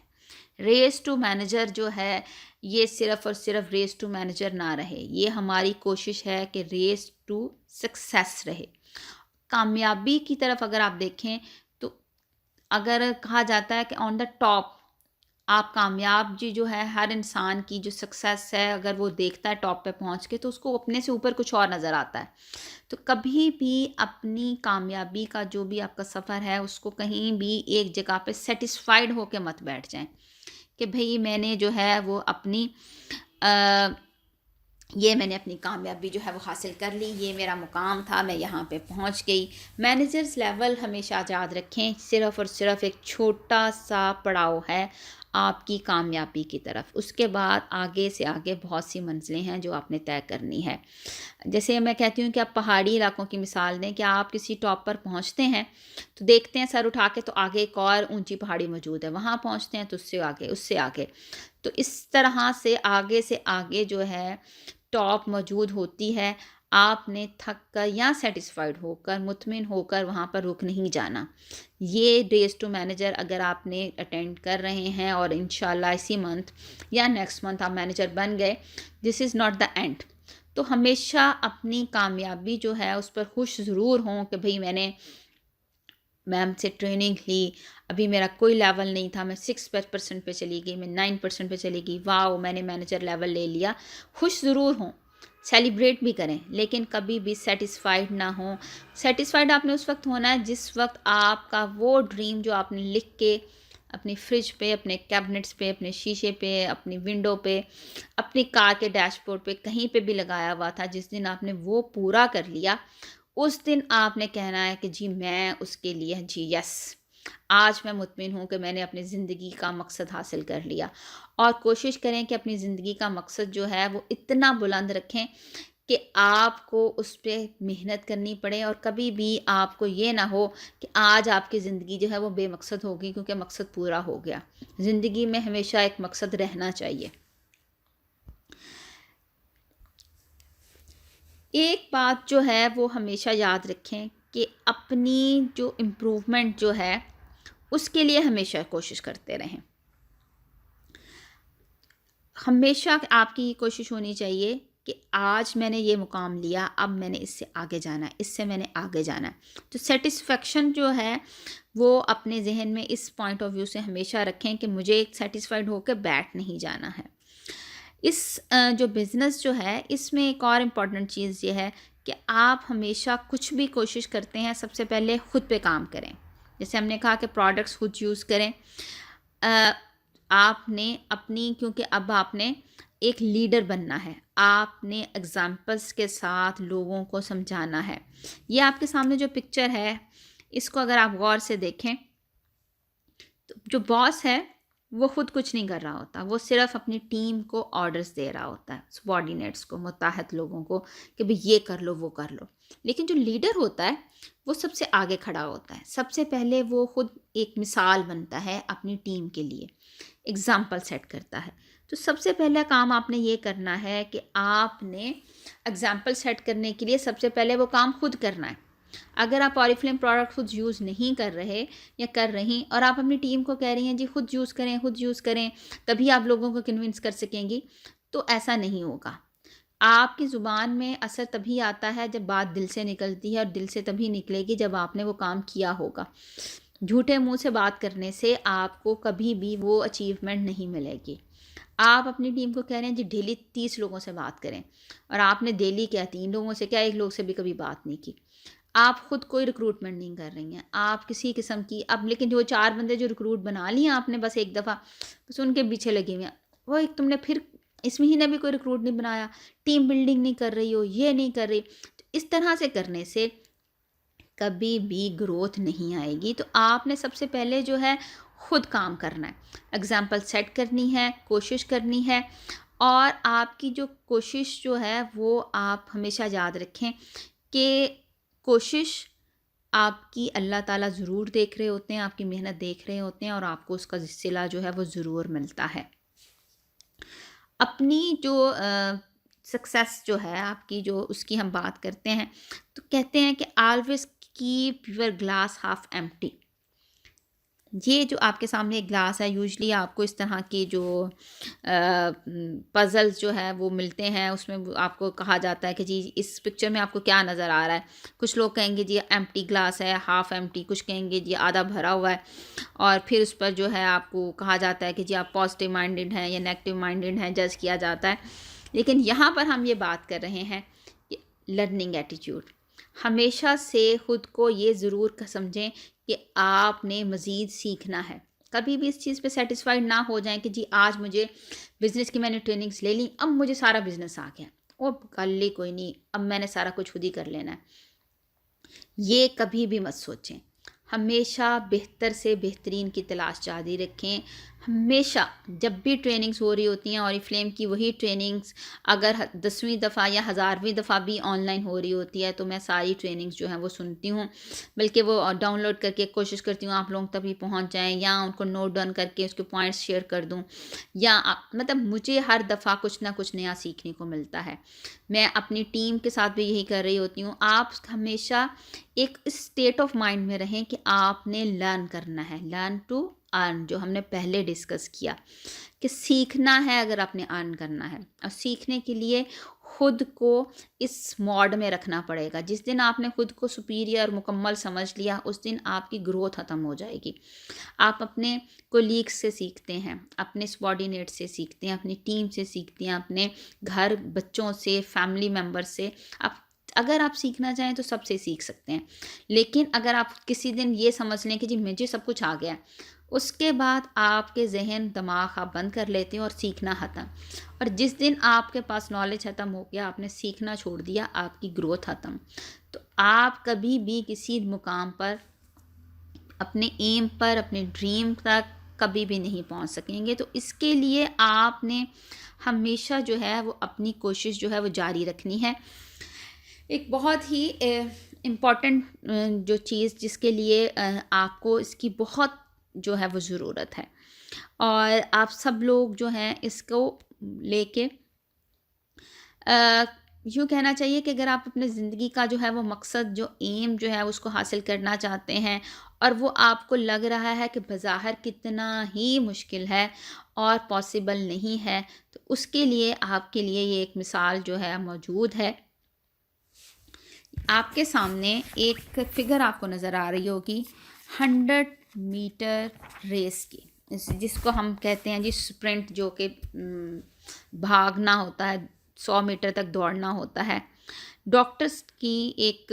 Speaker 1: रेस टू मैनेजर जो है ये सिर्फ़ और सिर्फ रेस टू मैनेजर ना रहे, ये हमारी कोशिश है कि रेस टू सक्सेस रहे। कामयाबी की तरफ अगर आप देखें तो अगर कहा जाता है कि ऑन द टॉप आप कामयाब जी जो है, हर इंसान की जो सक्सेस है अगर वो देखता है टॉप पे पहुंच के तो उसको अपने से ऊपर कुछ और नज़र आता है। तो कभी भी अपनी कामयाबी का जो भी आपका सफ़र है उसको कहीं भी एक जगह पे सेटिस्फाइड होके मत बैठ जाएं कि भाई मैंने जो है वो अपनी ये मैंने अपनी कामयाबी जो है वो हासिल कर ली, ये मेरा मुकाम था, मैं यहाँ पे पहुँच गई। मैनेजर्स लेवल हमेशा याद रखें सिर्फ़ और सिर्फ एक छोटा सा पड़ाव है आपकी कामयाबी की तरफ। उसके बाद आगे से आगे बहुत सी मंजिलें हैं जो आपने तय करनी है। जैसे मैं कहती हूँ कि आप पहाड़ी इलाकों की मिसाल दें कि आप किसी टॉप पर पहुँचते हैं तो देखते हैं सर उठा के तो आगे एक और ऊंची पहाड़ी मौजूद है, वहाँ पहुँचते हैं तो उससे आगे। तो इस तरह से आगे जो है टॉप मौजूद होती है। आपने थक कर या सेटिस्फाइड होकर, मुतमिन होकर वहाँ पर रुक नहीं जाना। ये रेस टू मैनेजर अगर आपने अटेंड कर रहे हैं और इंशाल्लाह इसी मंथ या नेक्स्ट मंथ आप मैनेजर बन गए, this is not the end. तो हमेशा अपनी कामयाबी जो है उस पर खुश ज़रूर हों कि भाई मैंने मैम से ट्रेनिंग ली, अभी मेरा कोई लेवल नहीं था, मैं 6% पे चली गई, मैं 9% पे चली गई, वाओ मैंने मैनेजर लेवल ले लिया। खुश ज़रूर हों, सेलिब्रेट भी करें, लेकिन कभी भी सेटिस्फाइड ना हो। सेटिस्फाइड आपने उस वक्त होना है जिस वक्त आपका वो ड्रीम जो आपने लिख के अपनी फ्रिज पे, अपने कैबिनेट्स पे, अपने शीशे पे, अपनी विंडो पे, अपनी कार के डैशबोर्ड पे, कहीं पे भी लगाया हुआ था। जिस दिन आपने वो पूरा कर लिया, उस दिन आपने कहना है कि जी मैं उसके लिए जी यस, आज मैं मुतमिन हूँ कि मैंने अपनी ज़िंदगी का मकसद हासिल कर लिया। और कोशिश करें कि अपनी ज़िंदगी का मकसद जो है वो इतना बुलंद रखें कि आपको उस पे मेहनत करनी पड़े, और कभी भी आपको ये ना हो कि आज आपकी ज़िंदगी जो है वो बेमकसद होगी क्योंकि मकसद पूरा हो गया। ज़िंदगी में हमेशा एक मकसद रहना चाहिए। एक बात जो है वो हमेशा याद रखें कि अपनी जो इम्प्रूवमेंट जो है उसके लिए हमेशा कोशिश करते रहें। हमेशा आपकी ये कोशिश होनी चाहिए कि आज मैंने ये मुकाम लिया, अब मैंने इससे आगे जाना है, इससे मैंने आगे जाना है। तो सैटिस्फैक्शन जो है वो अपने ज़हन में इस पॉइंट ऑफ व्यू से हमेशा रखें कि मुझे सैटिस्फाइड होकर बैठ नहीं जाना है। इस जो बिज़नेस जो है इसमें एक और इम्पॉर्टेंट चीज़ ये है कि आप हमेशा कुछ भी कोशिश करते हैं, सबसे पहले खुद पे काम करें। जैसे हमने कहा कि प्रोडक्ट्स खुद यूज़ करें। अ, आपने अपनी, क्योंकि अब आपने एक लीडर बनना है, आपने एग्ज़ाम्पल्स के साथ लोगों को समझाना है। ये आपके सामने जो पिक्चर है, इसको अगर आप गौर से देखें, तो जो बॉस है वो खुद कुछ नहीं कर रहा होता, वो सिर्फ अपनी टीम को ऑर्डर्स दे रहा होता है, सबॉर्डिनेट्स को, मुत्ताहत लोगों को, कि भाई ये कर लो वो कर लो। लेकिन जो लीडर होता है वो सबसे आगे खड़ा होता है, सबसे पहले वो खुद एक मिसाल बनता है अपनी टीम के लिए, एग्ज़ाम्पल सेट करता है। तो सबसे पहला काम आपने ये करना है कि आपने एग्ज़ाम्पल सेट करने के लिए सबसे पहले वो काम खुद करना है। अगर आप ऑरिफ्लेम प्रोडक्ट खुद यूज़ नहीं कर रहे या कर रही, और आप अपनी टीम को कह रही हैं जी खुद यूज़ करें, खुद यूज़ करें, तभी आप लोगों को कन्विंस कर सकेंगी, तो ऐसा नहीं होगा। आपकी ज़ुबान में असर तभी आता है जब बात दिल से निकलती है, और दिल से तभी निकलेगी जब आपने वो काम किया होगा। झूठे मुंह से बात करने से आपको कभी भी वो अचीवमेंट नहीं मिलेगी। आप अपनी टीम को कह रहे हैं जी डेली 30 लोगों से बात करें, और आपने डेली क्या 3 लोगों से, क्या 1 लोग से भी कभी बात नहीं की। आप खुद कोई रिक्रूटमेंट नहीं कर रही हैं, आप किसी किस्म की, अब लेकिन जो 4 बंदे जो रिक्रूट बना लिए आपने बस एक दफ़ा, बस उनके पीछे लगे हुए हैं। वो एक तुमने फिर इस महीने भी कोई रिक्रूट नहीं बनाया, टीम बिल्डिंग नहीं कर रही हो, ये नहीं कर रही। तो इस तरह से करने से कभी भी ग्रोथ नहीं आएगी। तो आपने सबसे पहले जो है खुद काम करना है, एग्ज़ाम्पल सेट करनी है, कोशिश करनी है। और आपकी जो कोशिश जो है वो आप हमेशा याद रखें कि कोशिश आपकी अल्लाह ताला ज़रूर देख रहे होते हैं, आपकी मेहनत देख रहे होते हैं, और आपको उसका सिला जो है वो ज़रूर मिलता है। अपनी जो सक्सेस जो है आपकी, जो उसकी हम बात करते हैं, तो कहते हैं कि always keep your glass half empty. ये जो आपके सामने एक ग्लास है, यूजुअली आपको इस तरह की जो पज़ल्स जो है वो मिलते हैं, उसमें वो आपको कहा जाता है कि जी इस पिक्चर में आपको क्या नज़र आ रहा है। कुछ लोग कहेंगे जी एम्प्टी ग्लास है, हाफ़ एम्प्टी, कुछ कहेंगे जी आधा भरा हुआ है। और फिर उस पर जो है आपको कहा जाता है कि जी आप पॉजिटिव माइंडेड हैं या नेगेटिव माइंडेड हैं, जज किया जाता है। लेकिन यहाँ पर हम ये बात कर रहे हैं कि लर्निंग एटीट्यूड, हमेशा से खुद को ये ज़रूर समझें कि आपने मज़ीद सीखना है। कभी भी इस चीज़ पे सैटिस्फाइड ना हो जाएं कि जी आज मुझे बिज़नेस की मैंने ट्रेनिंग्स ले ली, अब मुझे सारा बिज़नेस आ गया, ओ कर ली कोई नहीं, अब मैंने सारा कुछ खुद ही कर लेना है। ये कभी भी मत सोचें। हमेशा बेहतर से बेहतरीन की तलाश जारी रखें। हमेशा जब भी ट्रेनिंग्स हो रही होती हैं, ऑरिफ्लेम की वही ट्रेनिंग्स अगर 10वीं दफ़ा या 1000वीं दफ़ा भी ऑनलाइन हो रही होती है, तो मैं सारी ट्रेनिंग्स जो हैं वो सुनती हूँ। बल्कि वो डाउनलोड करके कोशिश करती हूँ आप लोगों तक भी पहुँच जाएँ, या उनको नोट डाउन करके उसके पॉइंट्स शेयर कर दूँ, या मतलब मुझे हर दफ़ा कुछ ना कुछ नया सीखने को मिलता है। मैं अपनी टीम के साथ भी यही कर रही होती हूँ। आप हमेशा एक स्टेट ऑफ माइंड में रहें कि आपने लर्न करना है, लर्न टू अर्न, जो हमने पहले डिस्कस किया कि सीखना है अगर आपने अर्न करना है। और सीखने के लिए खुद को इस मोड में रखना पड़ेगा। जिस दिन आपने खुद को सुपीरियर मुकम्मल समझ लिया, उस दिन आपकी ग्रोथ ख़त्म हो जाएगी। आप अपने कोलीग्स से सीखते हैं, अपने सबॉर्डिनेट से सीखते हैं, अपनी टीम से सीखते हैं, अपने घर बच्चों से, फैमिली मेम्बर से। आप अगर आप सीखना चाहें तो सबसे सीख सकते हैं। लेकिन अगर आप किसी दिन ये समझ लें कि जी मुझे सब कुछ आ गया है, उसके बाद आपके जहन दिमाग आप बंद कर लेते हो और सीखना ख़त्म। और जिस दिन आपके पास नॉलेज ख़त्म हो गया, आपने सीखना छोड़ दिया, आपकी ग्रोथ ख़त्म। तो आप कभी भी किसी मुकाम पर, अपने एम पर, अपने ड्रीम तक कभी भी नहीं पहुंच सकेंगे। तो इसके लिए आपने हमेशा जो है वो अपनी कोशिश जो है वो जारी रखनी है। एक बहुत ही इम्पॉर्टेंट जो चीज़ जिसके लिए आपको इसकी बहुत जो है वो ज़रूरत है, और आप सब लोग जो हैं इसको लेके यूँ कहना चाहिए कि अगर आप अपने ज़िंदगी का जो है वो मकसद, जो एम जो है उसको हासिल करना चाहते हैं, और वो आपको लग रहा है कि बज़ाहिर कितना ही मुश्किल है और पॉसिबल नहीं है, तो उसके लिए आपके लिए ये एक मिसाल जो है मौजूद है। आपके सामने एक फिगर आपको नज़र आ रही होगी 100 मीटर रेस की, जिसको हम कहते हैं जी स्प्रिंट, जो कि भागना होता है, 100 मीटर तक दौड़ना होता है। डॉक्टर्स की एक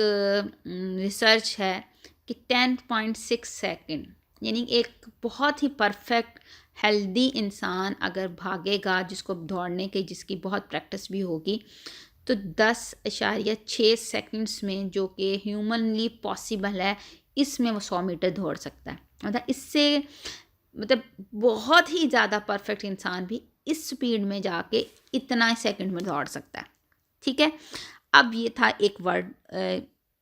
Speaker 1: रिसर्च है कि 10.6 सेकंड, यानी एक बहुत ही परफेक्ट हेल्दी इंसान अगर भागेगा, जिसको दौड़ने की जिसकी बहुत प्रैक्टिस भी होगी, तो 10.6 सेकंड्स में, जो कि ह्यूमनली पॉसिबल है, इसमें वो 100 मीटर दौड़ सकता है। मतलब इससे, मतलब बहुत ही ज़्यादा परफेक्ट इंसान भी इस स्पीड में जाके इतना सेकंड में दौड़ सकता है। ठीक है। अब ये था एक वर्ड,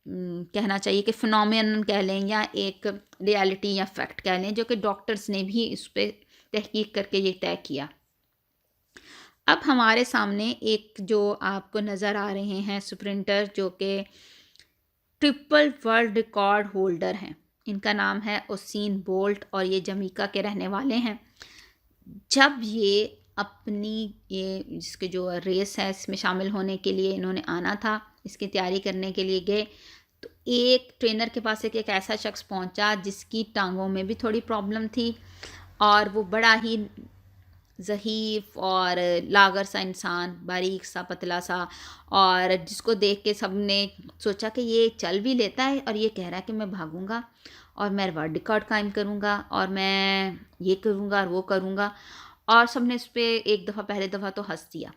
Speaker 1: कहना चाहिए कि फिनोमेनन कह लें, या एक रियलिटी या फैक्ट कह लें, जो कि डॉक्टर्स ने भी इस पर तहकीक करके ये तय किया। अब हमारे सामने एक जो आपको नज़र आ रहे हैं स्प्रिंटर, जो कि ट्रिपल वर्ल्ड रिकॉर्ड होल्डर हैं, इनका नाम है उसेन बोल्ट, और ये जमीका के रहने वाले हैं। जब ये अपनी ये जिसके जो रेस है इसमें शामिल होने के लिए इन्होंने आना था, इसकी तैयारी करने के लिए गए, तो एक ट्रेनर के पास एक ऐसा शख्स पहुंचा जिसकी टांगों में भी थोड़ी प्रॉब्लम थी, और वो बड़ा ही ज़हीफ़ और लागर सा इंसान, बारीक सा, पतला सा, और जिसको देख के सब ने सोचा कि ये चल भी लेता है और ये कह रहा है कि मैं भागूंगा और मैं वर्ल्ड रिकॉर्ड कायम करूंगा और मैं ये करूंगा और वो करूंगा, और सब ने इस पर एक दफ़ा, पहले दफ़ा तो हंस दिया।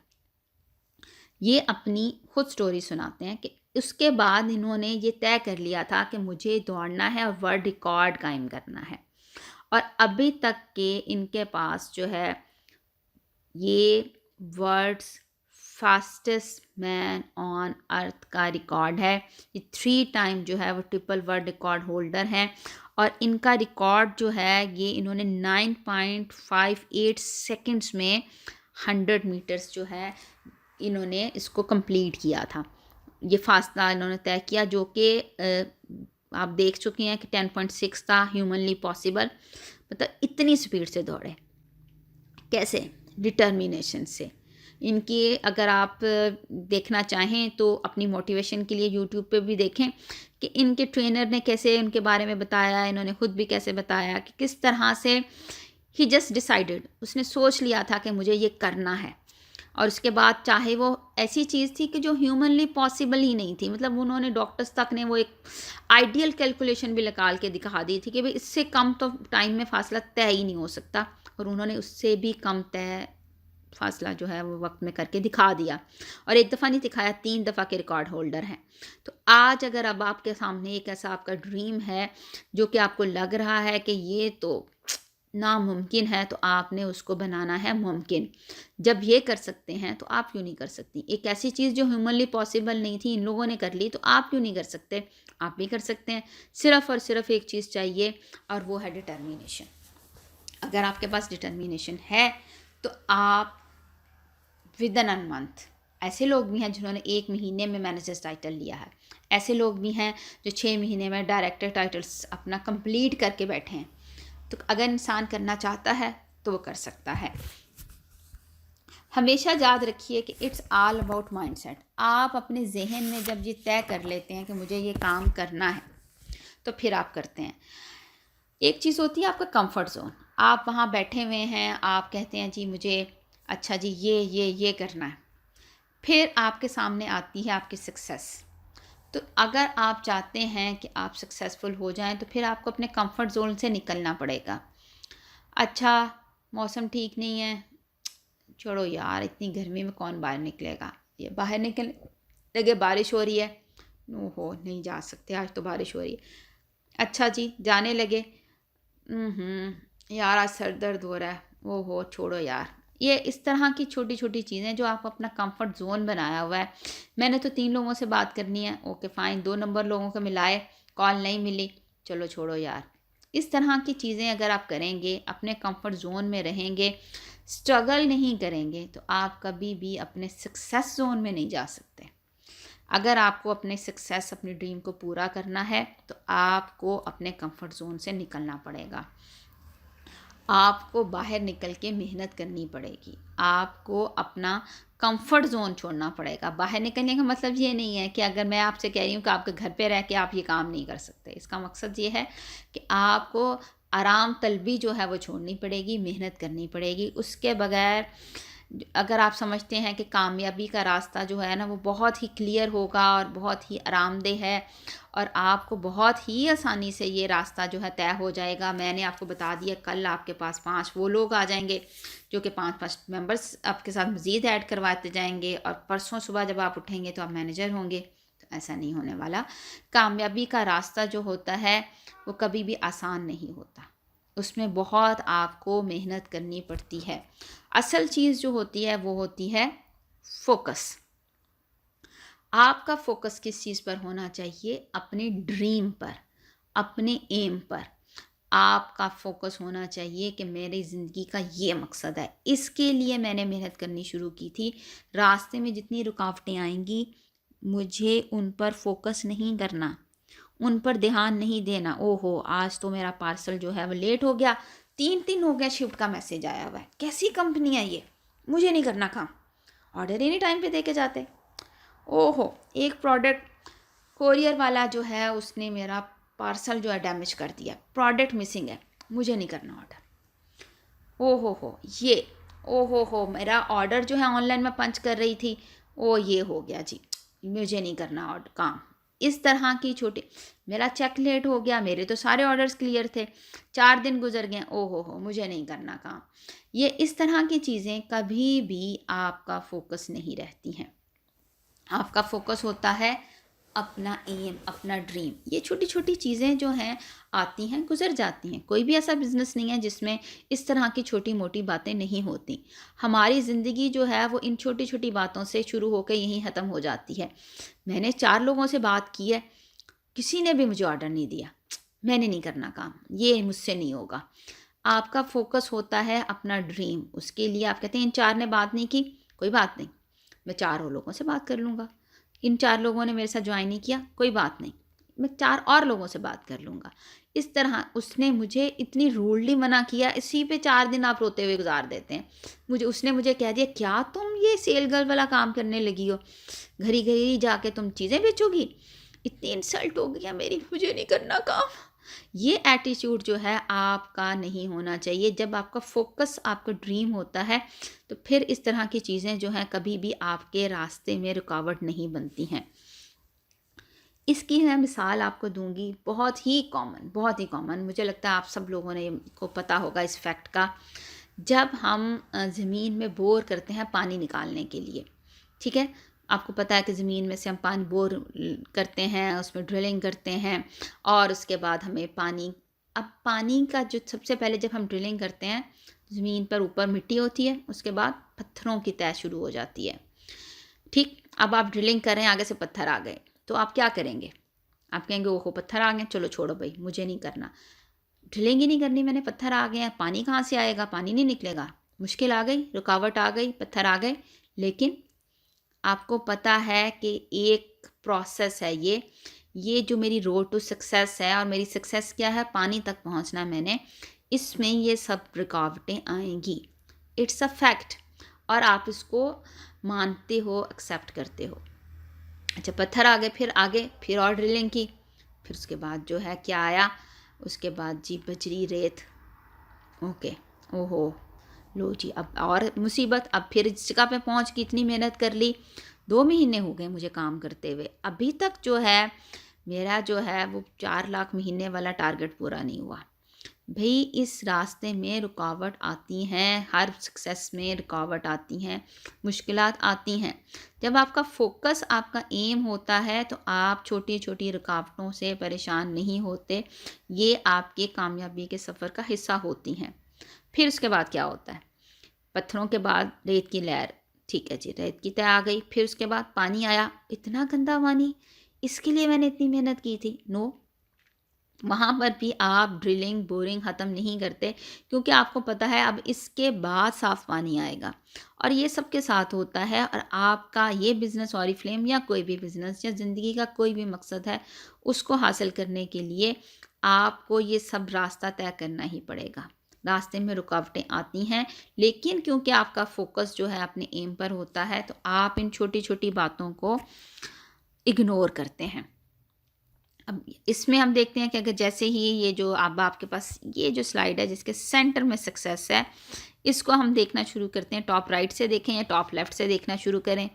Speaker 1: ये अपनी खुद स्टोरी सुनाते हैं कि उसके बाद इन्होंने ये तय कर लिया था कि मुझे दौड़ना है और वर्ल्ड रिकॉर्ड कायम करना है, और अभी तक के इनके पास जो है ये world's fastest man on earth का रिकॉर्ड है। ये 3 टाइम जो है वो ट्रिपल वर्ल्ड रिकॉर्ड होल्डर हैं, और इनका रिकॉर्ड जो है ये इन्होंने 9.58 सेकंड्स में 100 मीटर्स जो है इन्होंने इसको कंप्लीट किया था। ये फासला इन्होंने तय किया, जो कि आप देख चुके हैं कि 10.6 था ह्यूमनली पॉसिबल। मतलब इतनी स्पीड से दौड़े, कैसे? डिटर्मिनेशन से। इनकी अगर आप देखना चाहें तो अपनी मोटिवेशन के लिए यूट्यूब पे भी देखें कि इनके ट्रेनर ने कैसे उनके बारे में बताया, इन्होंने खुद भी कैसे बताया कि किस तरह से ही जस्ट डिसाइडेड, उसने सोच लिया था कि मुझे ये करना है, और उसके बाद चाहे वो ऐसी चीज़ थी कि जो ह्यूमनली पॉसिबल ही नहीं थी। मतलब उन्होंने डॉक्टर्स तक ने वो एक आइडियल कैलकुलेशन भी निकाल के दिखा दी थी कि भाई इससे कम तो टाइम में फ़ासला तय ही नहीं हो सकता, और उन्होंने उससे भी कम तय फ़ासला जो है वो वक्त में करके दिखा दिया, और एक दफ़ा नहीं दिखाया, 3 दफ़ा के रिकॉर्ड होल्डर हैं। तो आज अगर अब आपके सामने एक ऐसा आपका ड्रीम है जो कि आपको लग रहा है कि ये तो नामुमकिन है, तो आपने उसको बनाना है मुमकिन। जब ये कर सकते हैं तो आप क्यों नहीं कर सकती? एक ऐसी चीज़ जो ह्यूमनली पॉसिबल नहीं थी, इन लोगों ने कर ली, तो आप क्यों नहीं कर सकते? आप भी कर सकते हैं। सिर्फ़ और सिर्फ एक चीज़ चाहिए, और वो है डिटर्मिनेशन। अगर आपके पास डिटर्मिनेशन है तो आप विदिन अ मंथ, ऐसे लोग भी हैं जिन्होंने 1 महीने में मैनेजर्स टाइटल लिया है, ऐसे लोग भी हैं जो 6 महीने में डायरेक्टर टाइटल्स अपना कंप्लीट करके बैठे हैं। तो अगर इंसान करना चाहता है तो वो कर सकता है। हमेशा याद रखिए कि इट्स ऑल अबाउट माइंडसेट। आप अपने जहन में जब ये तय कर लेते हैं कि मुझे ये काम करना है, तो फिर आप करते हैं। एक चीज़ होती है आपका कंफर्ट जोन, आप वहाँ बैठे हुए हैं, आप कहते हैं जी मुझे, अच्छा जी ये करना है, फिर आपके सामने आती है आपकी सक्सेस। तो अगर आप चाहते हैं कि आप सक्सेसफुल हो जाएं, तो फिर आपको अपने कंफर्ट जोन से निकलना पड़ेगा। अच्छा मौसम ठीक नहीं है, छोड़ो यार इतनी गर्मी में कौन बाहर निकलेगा, ये बाहर निकल लगे बारिश हो रही है, ओहो नहीं जा सकते आज तो बारिश हो रही है, अच्छा जी जाने लगे, यार आज सर दर्द हो रहा है, ओहो छोड़ो यार। ये इस तरह की छोटी छोटी चीज़ें जो आप अपना कंफर्ट जोन बनाया हुआ है। मैंने तो 3 लोगों से बात करनी है, ओके फ़ाइन, 2 नंबर लोगों को मिलाए, कॉल नहीं मिली, चलो छोड़ो यार। इस तरह की चीज़ें अगर आप करेंगे, अपने कंफर्ट जोन में रहेंगे, स्ट्रगल नहीं करेंगे, तो आप कभी भी अपने सक्सेस जोन में नहीं जा सकते। अगर आपको अपने सक्सेस, अपनी ड्रीम को पूरा करना है तो आपको अपने कंफर्ट जोन से निकलना पड़ेगा। आपको बाहर निकल के मेहनत करनी पड़ेगी, आपको अपना कंफर्ट जोन छोड़ना पड़ेगा। बाहर निकलने का मतलब ये नहीं है कि अगर मैं आपसे कह रही हूँ कि आपके घर पे रह के आप ये काम नहीं कर सकते, इसका मकसद ये है कि आपको आराम तलबी जो है वो छोड़नी पड़ेगी, मेहनत करनी पड़ेगी। उसके बगैर अगर आप समझते हैं कि कामयाबी का रास्ता जो है ना वो बहुत ही क्लियर होगा और बहुत ही आरामदेह है और आपको बहुत ही आसानी से ये रास्ता जो है तय हो जाएगा, मैंने आपको बता दिया, कल आपके पास 5 वो लोग आ जाएंगे जो कि 5-5 मेंबर्स आपके साथ मज़ीद ऐड करवाते जाएंगे और परसों सुबह जब आप उठेंगे तो आप मैनेजर होंगे। तो ऐसा नहीं होने वाला। कामयाबी का रास्ता जो होता है वो कभी भी आसान नहीं होता, उसमें बहुत आपको मेहनत करनी पड़ती है। असल चीज़ जो होती है वो होती है फोकस। आपका फोकस किस चीज़ पर होना चाहिए? अपने ड्रीम पर, अपने एम पर। आपका फोकस होना चाहिए कि मेरी ज़िंदगी का ये मकसद है, इसके लिए मैंने मेहनत करनी शुरू की थी। रास्ते में जितनी रुकावटें आएंगी मुझे उन पर फोकस नहीं करना, उन पर ध्यान नहीं देना। ओहो आज तो मेरा पार्सल जो है वो लेट हो गया, 3 दिन हो गया शिफ्ट का मैसेज आया हुआ है, कैसी कंपनी है ये, मुझे नहीं करना काम, ऑर्डर ही नहीं टाइम पे दे के जाते। ओहो एक प्रोडक्ट कोरियर वाला जो है उसने मेरा पार्सल जो है डैमेज कर दिया, प्रोडक्ट मिसिंग है, मुझे नहीं करना ऑर्डर। ओहो हो ये, ओहो हो मेरा ऑर्डर जो है ऑनलाइन में पंच कर रही थी, ओ ये हो गया जी, मुझे नहीं करना ऑर्डर काम। इस तरह की छोटी, मेरा चेक लेट हो गया, मेरे तो सारे ऑर्डर्स क्लियर थे, 4 दिन गुजर गए, ओहो हो मुझे नहीं करना काम। ये इस तरह की चीज़ें कभी भी आपका फोकस नहीं रहती हैं। आपका फोकस होता है अपना एम, अपना ड्रीम। ये छोटी छोटी चीज़ें जो हैं आती हैं गुजर जाती हैं। कोई भी ऐसा बिज़नेस नहीं है जिसमें इस तरह की छोटी मोटी बातें नहीं होती। हमारी ज़िंदगी जो है वो इन छोटी छोटी बातों से शुरू होकर यहीं ख़त्म हो जाती है। मैंने 4 लोगों से बात की है, किसी ने भी मुझे ऑर्डर नहीं दिया, मैंने नहीं करना काम, ये मुझसे नहीं होगा। आपका फोकस होता है अपना ड्रीम, उसके लिए आप कहते हैं इन 4 ने बात नहीं की, कोई बात नहीं, मैं 4 और लोगों से बात कर लूँगा। इन 4 लोगों ने मेरे साथ ज्वाइन नहीं किया, कोई बात नहीं, मैं 4 और लोगों से बात कर लूँगा। इस तरह उसने मुझे इतनी रूडली मना किया, इसी पे 4 दिन आप रोते हुए गुजार देते हैं। उसने मुझे कह दिया क्या तुम ये सेल गर्ल वाला काम करने लगी हो, घड़ी घड़ी जाके तुम चीज़ें बेचोगी। इतनी इंसल्ट हो गया मेरी, मुझे नहीं करना काम। ये एटीट्यूड जो है आपका नहीं होना चाहिए। जब आपका फोकस आपका ड्रीम होता है तो फिर इस तरह की चीज़ें जो हैं कभी भी आपके रास्ते में रुकावट नहीं बनती हैं। इसकी मैं मिसाल आपको दूंगी, बहुत ही कॉमन, मुझे लगता है आप सब लोगों ने को पता होगा इस फैक्ट का। जब हम ज़मीन में बोर करते हैं पानी निकालने के लिए, ठीक है, आपको पता है कि ज़मीन में से हम पानी बोर करते हैं, उसमें ड्रिलिंग करते हैं और उसके बाद हमें पानी, अब पानी का जो सबसे पहले जब हम ड्रिलिंग करते हैं ज़मीन पर ऊपर मिट्टी होती है, उसके बाद पत्थरों की तय शुरू हो जाती है। ठीक, अब आप ड्रिलिंग कर रहे हैं, आगे से पत्थर आ गए तो आप क्या करेंगे? आप कहेंगे ओहो पत्थर आ गए, चलो छोड़ो भाई मुझे नहीं करना, ड्रिलिंग ही नहीं करनी मैंने, पत्थर आ गए हैं, पानी कहाँ से आएगा, पानी नहीं निकलेगा, मुश्किल आ गई, रुकावट आ गई, पत्थर आ गए। लेकिन आपको पता है कि एक प्रोसेस है ये जो मेरी रोड टू सक्सेस है, और मेरी सक्सेस क्या है, पानी तक पहुंचना है मैंने, इसमें ये सब रुकावटें आएंगी, इट्स अ फैक्ट, और आप इसको मानते हो, एक्सेप्ट करते हो। अच्छा पत्थर आ गए, फिर आगे फिर और ड्रिलिंग की, फिर उसके बाद जो है क्या आया, उसके बाद जी बजरी रेत, ओके, ओहो लो जी अब और मुसीबत, अब फिर इस जगह पे पहुंच के इतनी मेहनत कर ली, 2 महीने हो गए मुझे काम करते हुए, अभी तक जो है मेरा जो है वो 4 लाख महीने वाला टारगेट पूरा नहीं हुआ। भई इस रास्ते में रुकावट आती हैं, हर सक्सेस में रुकावट आती हैं, मुश्किलात आती हैं। जब आपका फ़ोकस, आपका एम होता है तो आप छोटी-छोटी रुकावटों से परेशान नहीं होते। ये आपके कामयाबी के सफ़र का हिस्सा होती हैं। फिर उसके बाद क्या होता है? पत्थरों के बाद रेत की लहर, ठीक है जी, रेत की तह आ गई। फिर उसके बाद पानी आया, इतना गंदा पानी, इसके लिए मैंने इतनी मेहनत की थी। नो, वहाँ पर भी आप ड्रिलिंग बोरिंग ख़त्म नहीं करते, क्योंकि आपको पता है अब इसके बाद साफ़ पानी आएगा। और ये सबके साथ होता है। और आपका ये बिज़नेस ऑरिफ्लेम या कोई भी बिज़नेस या ज़िंदगी का कोई भी मकसद है, उसको हासिल करने के लिए आपको ये सब रास्ता तय करना ही पड़ेगा। रास्ते में रुकावटें आती हैं, लेकिन क्योंकि आपका फ़ोकस जो है अपने एम पर होता है, तो आप इन छोटी-छोटी बातों को इग्नोर करते हैं। अब इसमें हम देखते हैं कि अगर जैसे ही ये जो अब आपके पास ये जो स्लाइड है जिसके सेंटर में सक्सेस है, इसको हम देखना शुरू करते हैं। टॉप राइट से देखें या टॉप लेफ़्ट से देखना शुरू करें।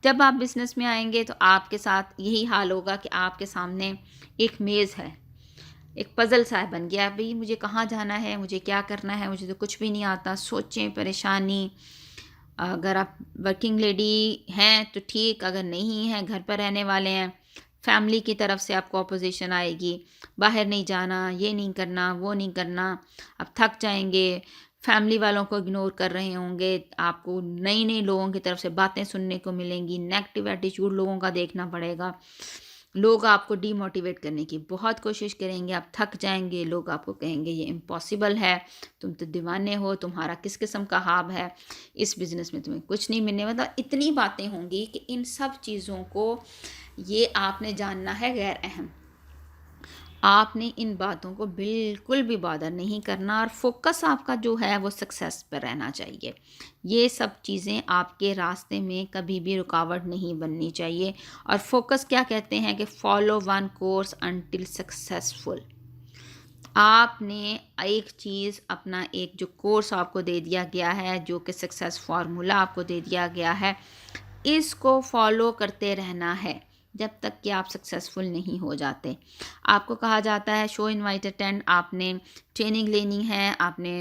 Speaker 1: जब आप बिज़नेस में आएँगे तो आपके साथ यही हाल होगा कि आपके सामने एक मेज़ है, एक पज़ल सा बन गया, भई मुझे कहाँ जाना है, मुझे क्या करना है, मुझे तो कुछ भी नहीं आता। सोचें, परेशानी। अगर आप वर्किंग लेडी हैं तो ठीक, अगर नहीं हैं, घर पर रहने वाले हैं, फैमिली की तरफ से आपको अपोजिशन आएगी, बाहर नहीं जाना, ये नहीं करना, वो नहीं करना, आप थक जाएंगे, फैमिली वालों को इग्नोर कर रहे होंगे, आपको नई नई लोगों की तरफ से बातें सुनने को मिलेंगी, नेगेटिव एटीट्यूड लोगों का देखना पड़ेगा, लोग आपको डीमोटिवेट करने की बहुत कोशिश करेंगे, आप थक जाएंगे, लोग आपको कहेंगे ये इम्पॉसिबल है, तुम तो दीवाने हो, तुम्हारा किस किस्म का ख्वाब है, इस बिज़नेस में तुम्हें कुछ नहीं मिलने वाला। इतनी बातें होंगी कि इन सब चीज़ों को ये आपने जानना है गैर अहम। आपने इन बातों को बिल्कुल भी बॉदर नहीं करना और फोकस आपका जो है वो सक्सेस पर रहना चाहिए। ये सब चीज़ें आपके रास्ते में कभी भी रुकावट नहीं बननी चाहिए। और फोकस क्या कहते हैं कि follow one course until successful. आपने एक चीज़, अपना एक जो कोर्स आपको दे दिया गया है, जो कि सक्सेस फार्मूला आपको दे दिया गया है, इसको फॉलो करते रहना है जब तक कि आप सक्सेसफुल नहीं हो जाते। आपको कहा जाता है शो इनवाइट अटेंड, आपने ट्रेनिंग लेनी है, आपने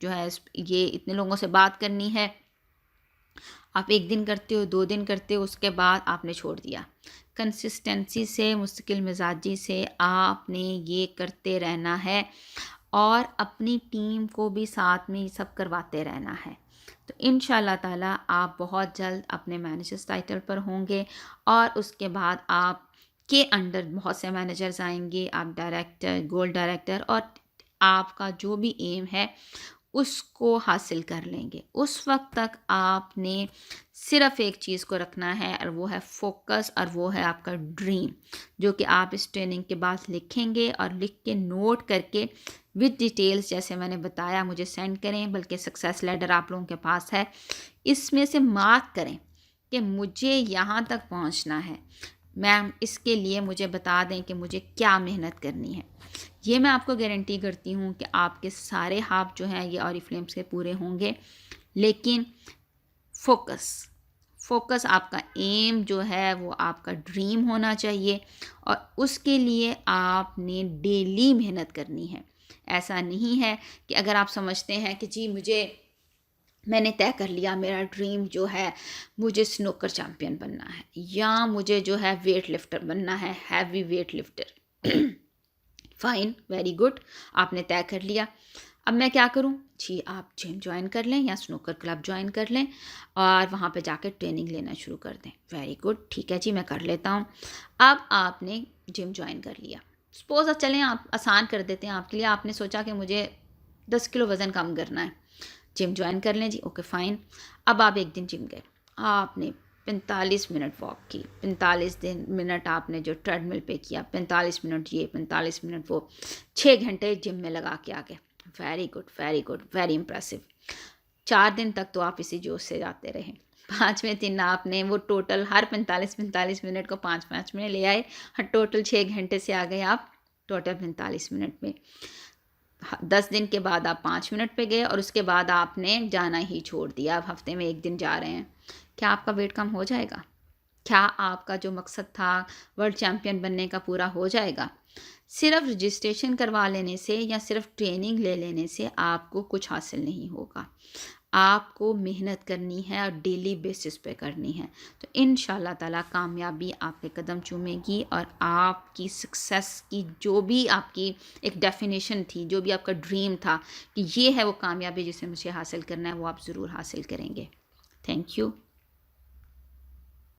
Speaker 1: जो है ये इतने लोगों से बात करनी है, आप 1 दिन करते हो, 2 दिन करते हो, उसके बाद आपने छोड़ दिया। कंसिस्टेंसी से, मुस्तकिल मिजाजी से आपने ये करते रहना है और अपनी टीम को भी साथ में ये सब करवाते रहना है। तो इंशाल्लाह ताला आप बहुत जल्द अपने मैनेजर्स टाइटल पर होंगे और उसके बाद आप के अंडर बहुत से मैनेजर्स आएंगे, आप डायरेक्टर, गोल्ड डायरेक्टर, और आपका जो भी एम है उसको हासिल कर लेंगे। उस वक्त तक आपने सिर्फ़ एक चीज़ को रखना है और वो है फोकस, और वो है आपका ड्रीम, जो कि आप इस ट्रेनिंग के बाद लिखेंगे और लिख के नोट करके विद डिटेल्स जैसे मैंने बताया मुझे सेंड करें। बल्कि सक्सेस लेटर आप लोगों के पास है, इसमें से मार्क करें कि मुझे यहाँ तक पहुँचना है। मैम इसके लिए मुझे बता दें कि मुझे क्या मेहनत करनी है। ये मैं आपको गारंटी करती हूँ कि आपके सारे ख्वाब जो हैं ये ऑरिफ्लेम्स के पूरे होंगे। लेकिन फोकस, फोकस आपका एम जो है वो आपका ड्रीम होना चाहिए और उसके लिए आपने डेली मेहनत करनी है। ऐसा नहीं है कि अगर आप समझते हैं कि जी मैंने तय कर लिया, मेरा ड्रीम जो है मुझे स्नूकर चैम्पियन बनना है या मुझे जो है वेट लिफ्टर बनना है, heavy weight lifter. Fine, very good, आपने तय कर लिया। अब मैं क्या करूं? जी आप जिम ज्वाइन कर लें या स्नूकर क्लब ज्वाइन कर लें और वहाँ पे जाकर ट्रेनिंग लेना शुरू कर दें। वेरी गुड, ठीक है जी, मैं कर लेता हूँ। अब आपने जिम ज्वाइन कर लिया। सपोज़ चलें आप आसान कर देते हैं आपके लिए, आपने सोचा कि मुझे 10 किलो वज़न कम करना है, जिम ज्वाइन कर लें जी, ओके फ़ाइन। अब आप एक दिन जिम गए, आपने 45 मिनट वॉक की, 45 मिनट आपने जो ट्रेडमिल पे किया, 45 मिनट ये, 45 मिनट वो, 6 घंटे जिम में लगा के आ गए। Very good, very good, very impressive. 4 दिन तक तो आप इसी जोश से जाते रहे। 5वें दिन आपने वो टोटल हर 45 मिनट को 5-5 मिनट ले आए और टोटल 6 घंटे से आ गए आप टोटल 45 मिनट में। 10 दिन के बाद आप 5 मिनट पे गए और उसके बाद आपने जाना ही छोड़ दिया, अब हफ्ते में 1 दिन जा रहे हैं। क्या आपका वेट कम हो जाएगा? क्या आपका जो मकसद था वर्ल्ड चैम्पियन बनने का पूरा हो जाएगा? सिर्फ रजिस्ट्रेशन करवा लेने से या सिर्फ ट्रेनिंग ले लेने से आपको कुछ हासिल नहीं होगा। आपको मेहनत करनी है और डेली बेसिस पे करनी है। तो इंशाल्लाह ताला कामयाबी आपके कदम चूमेगी और आपकी सक्सेस की जो भी आपकी एक डेफिनेशन थी, जो भी आपका ड्रीम था कि ये है वो कामयाबी जिसे मुझे हासिल करना है, वो आप ज़रूर हासिल करेंगे। Thank you.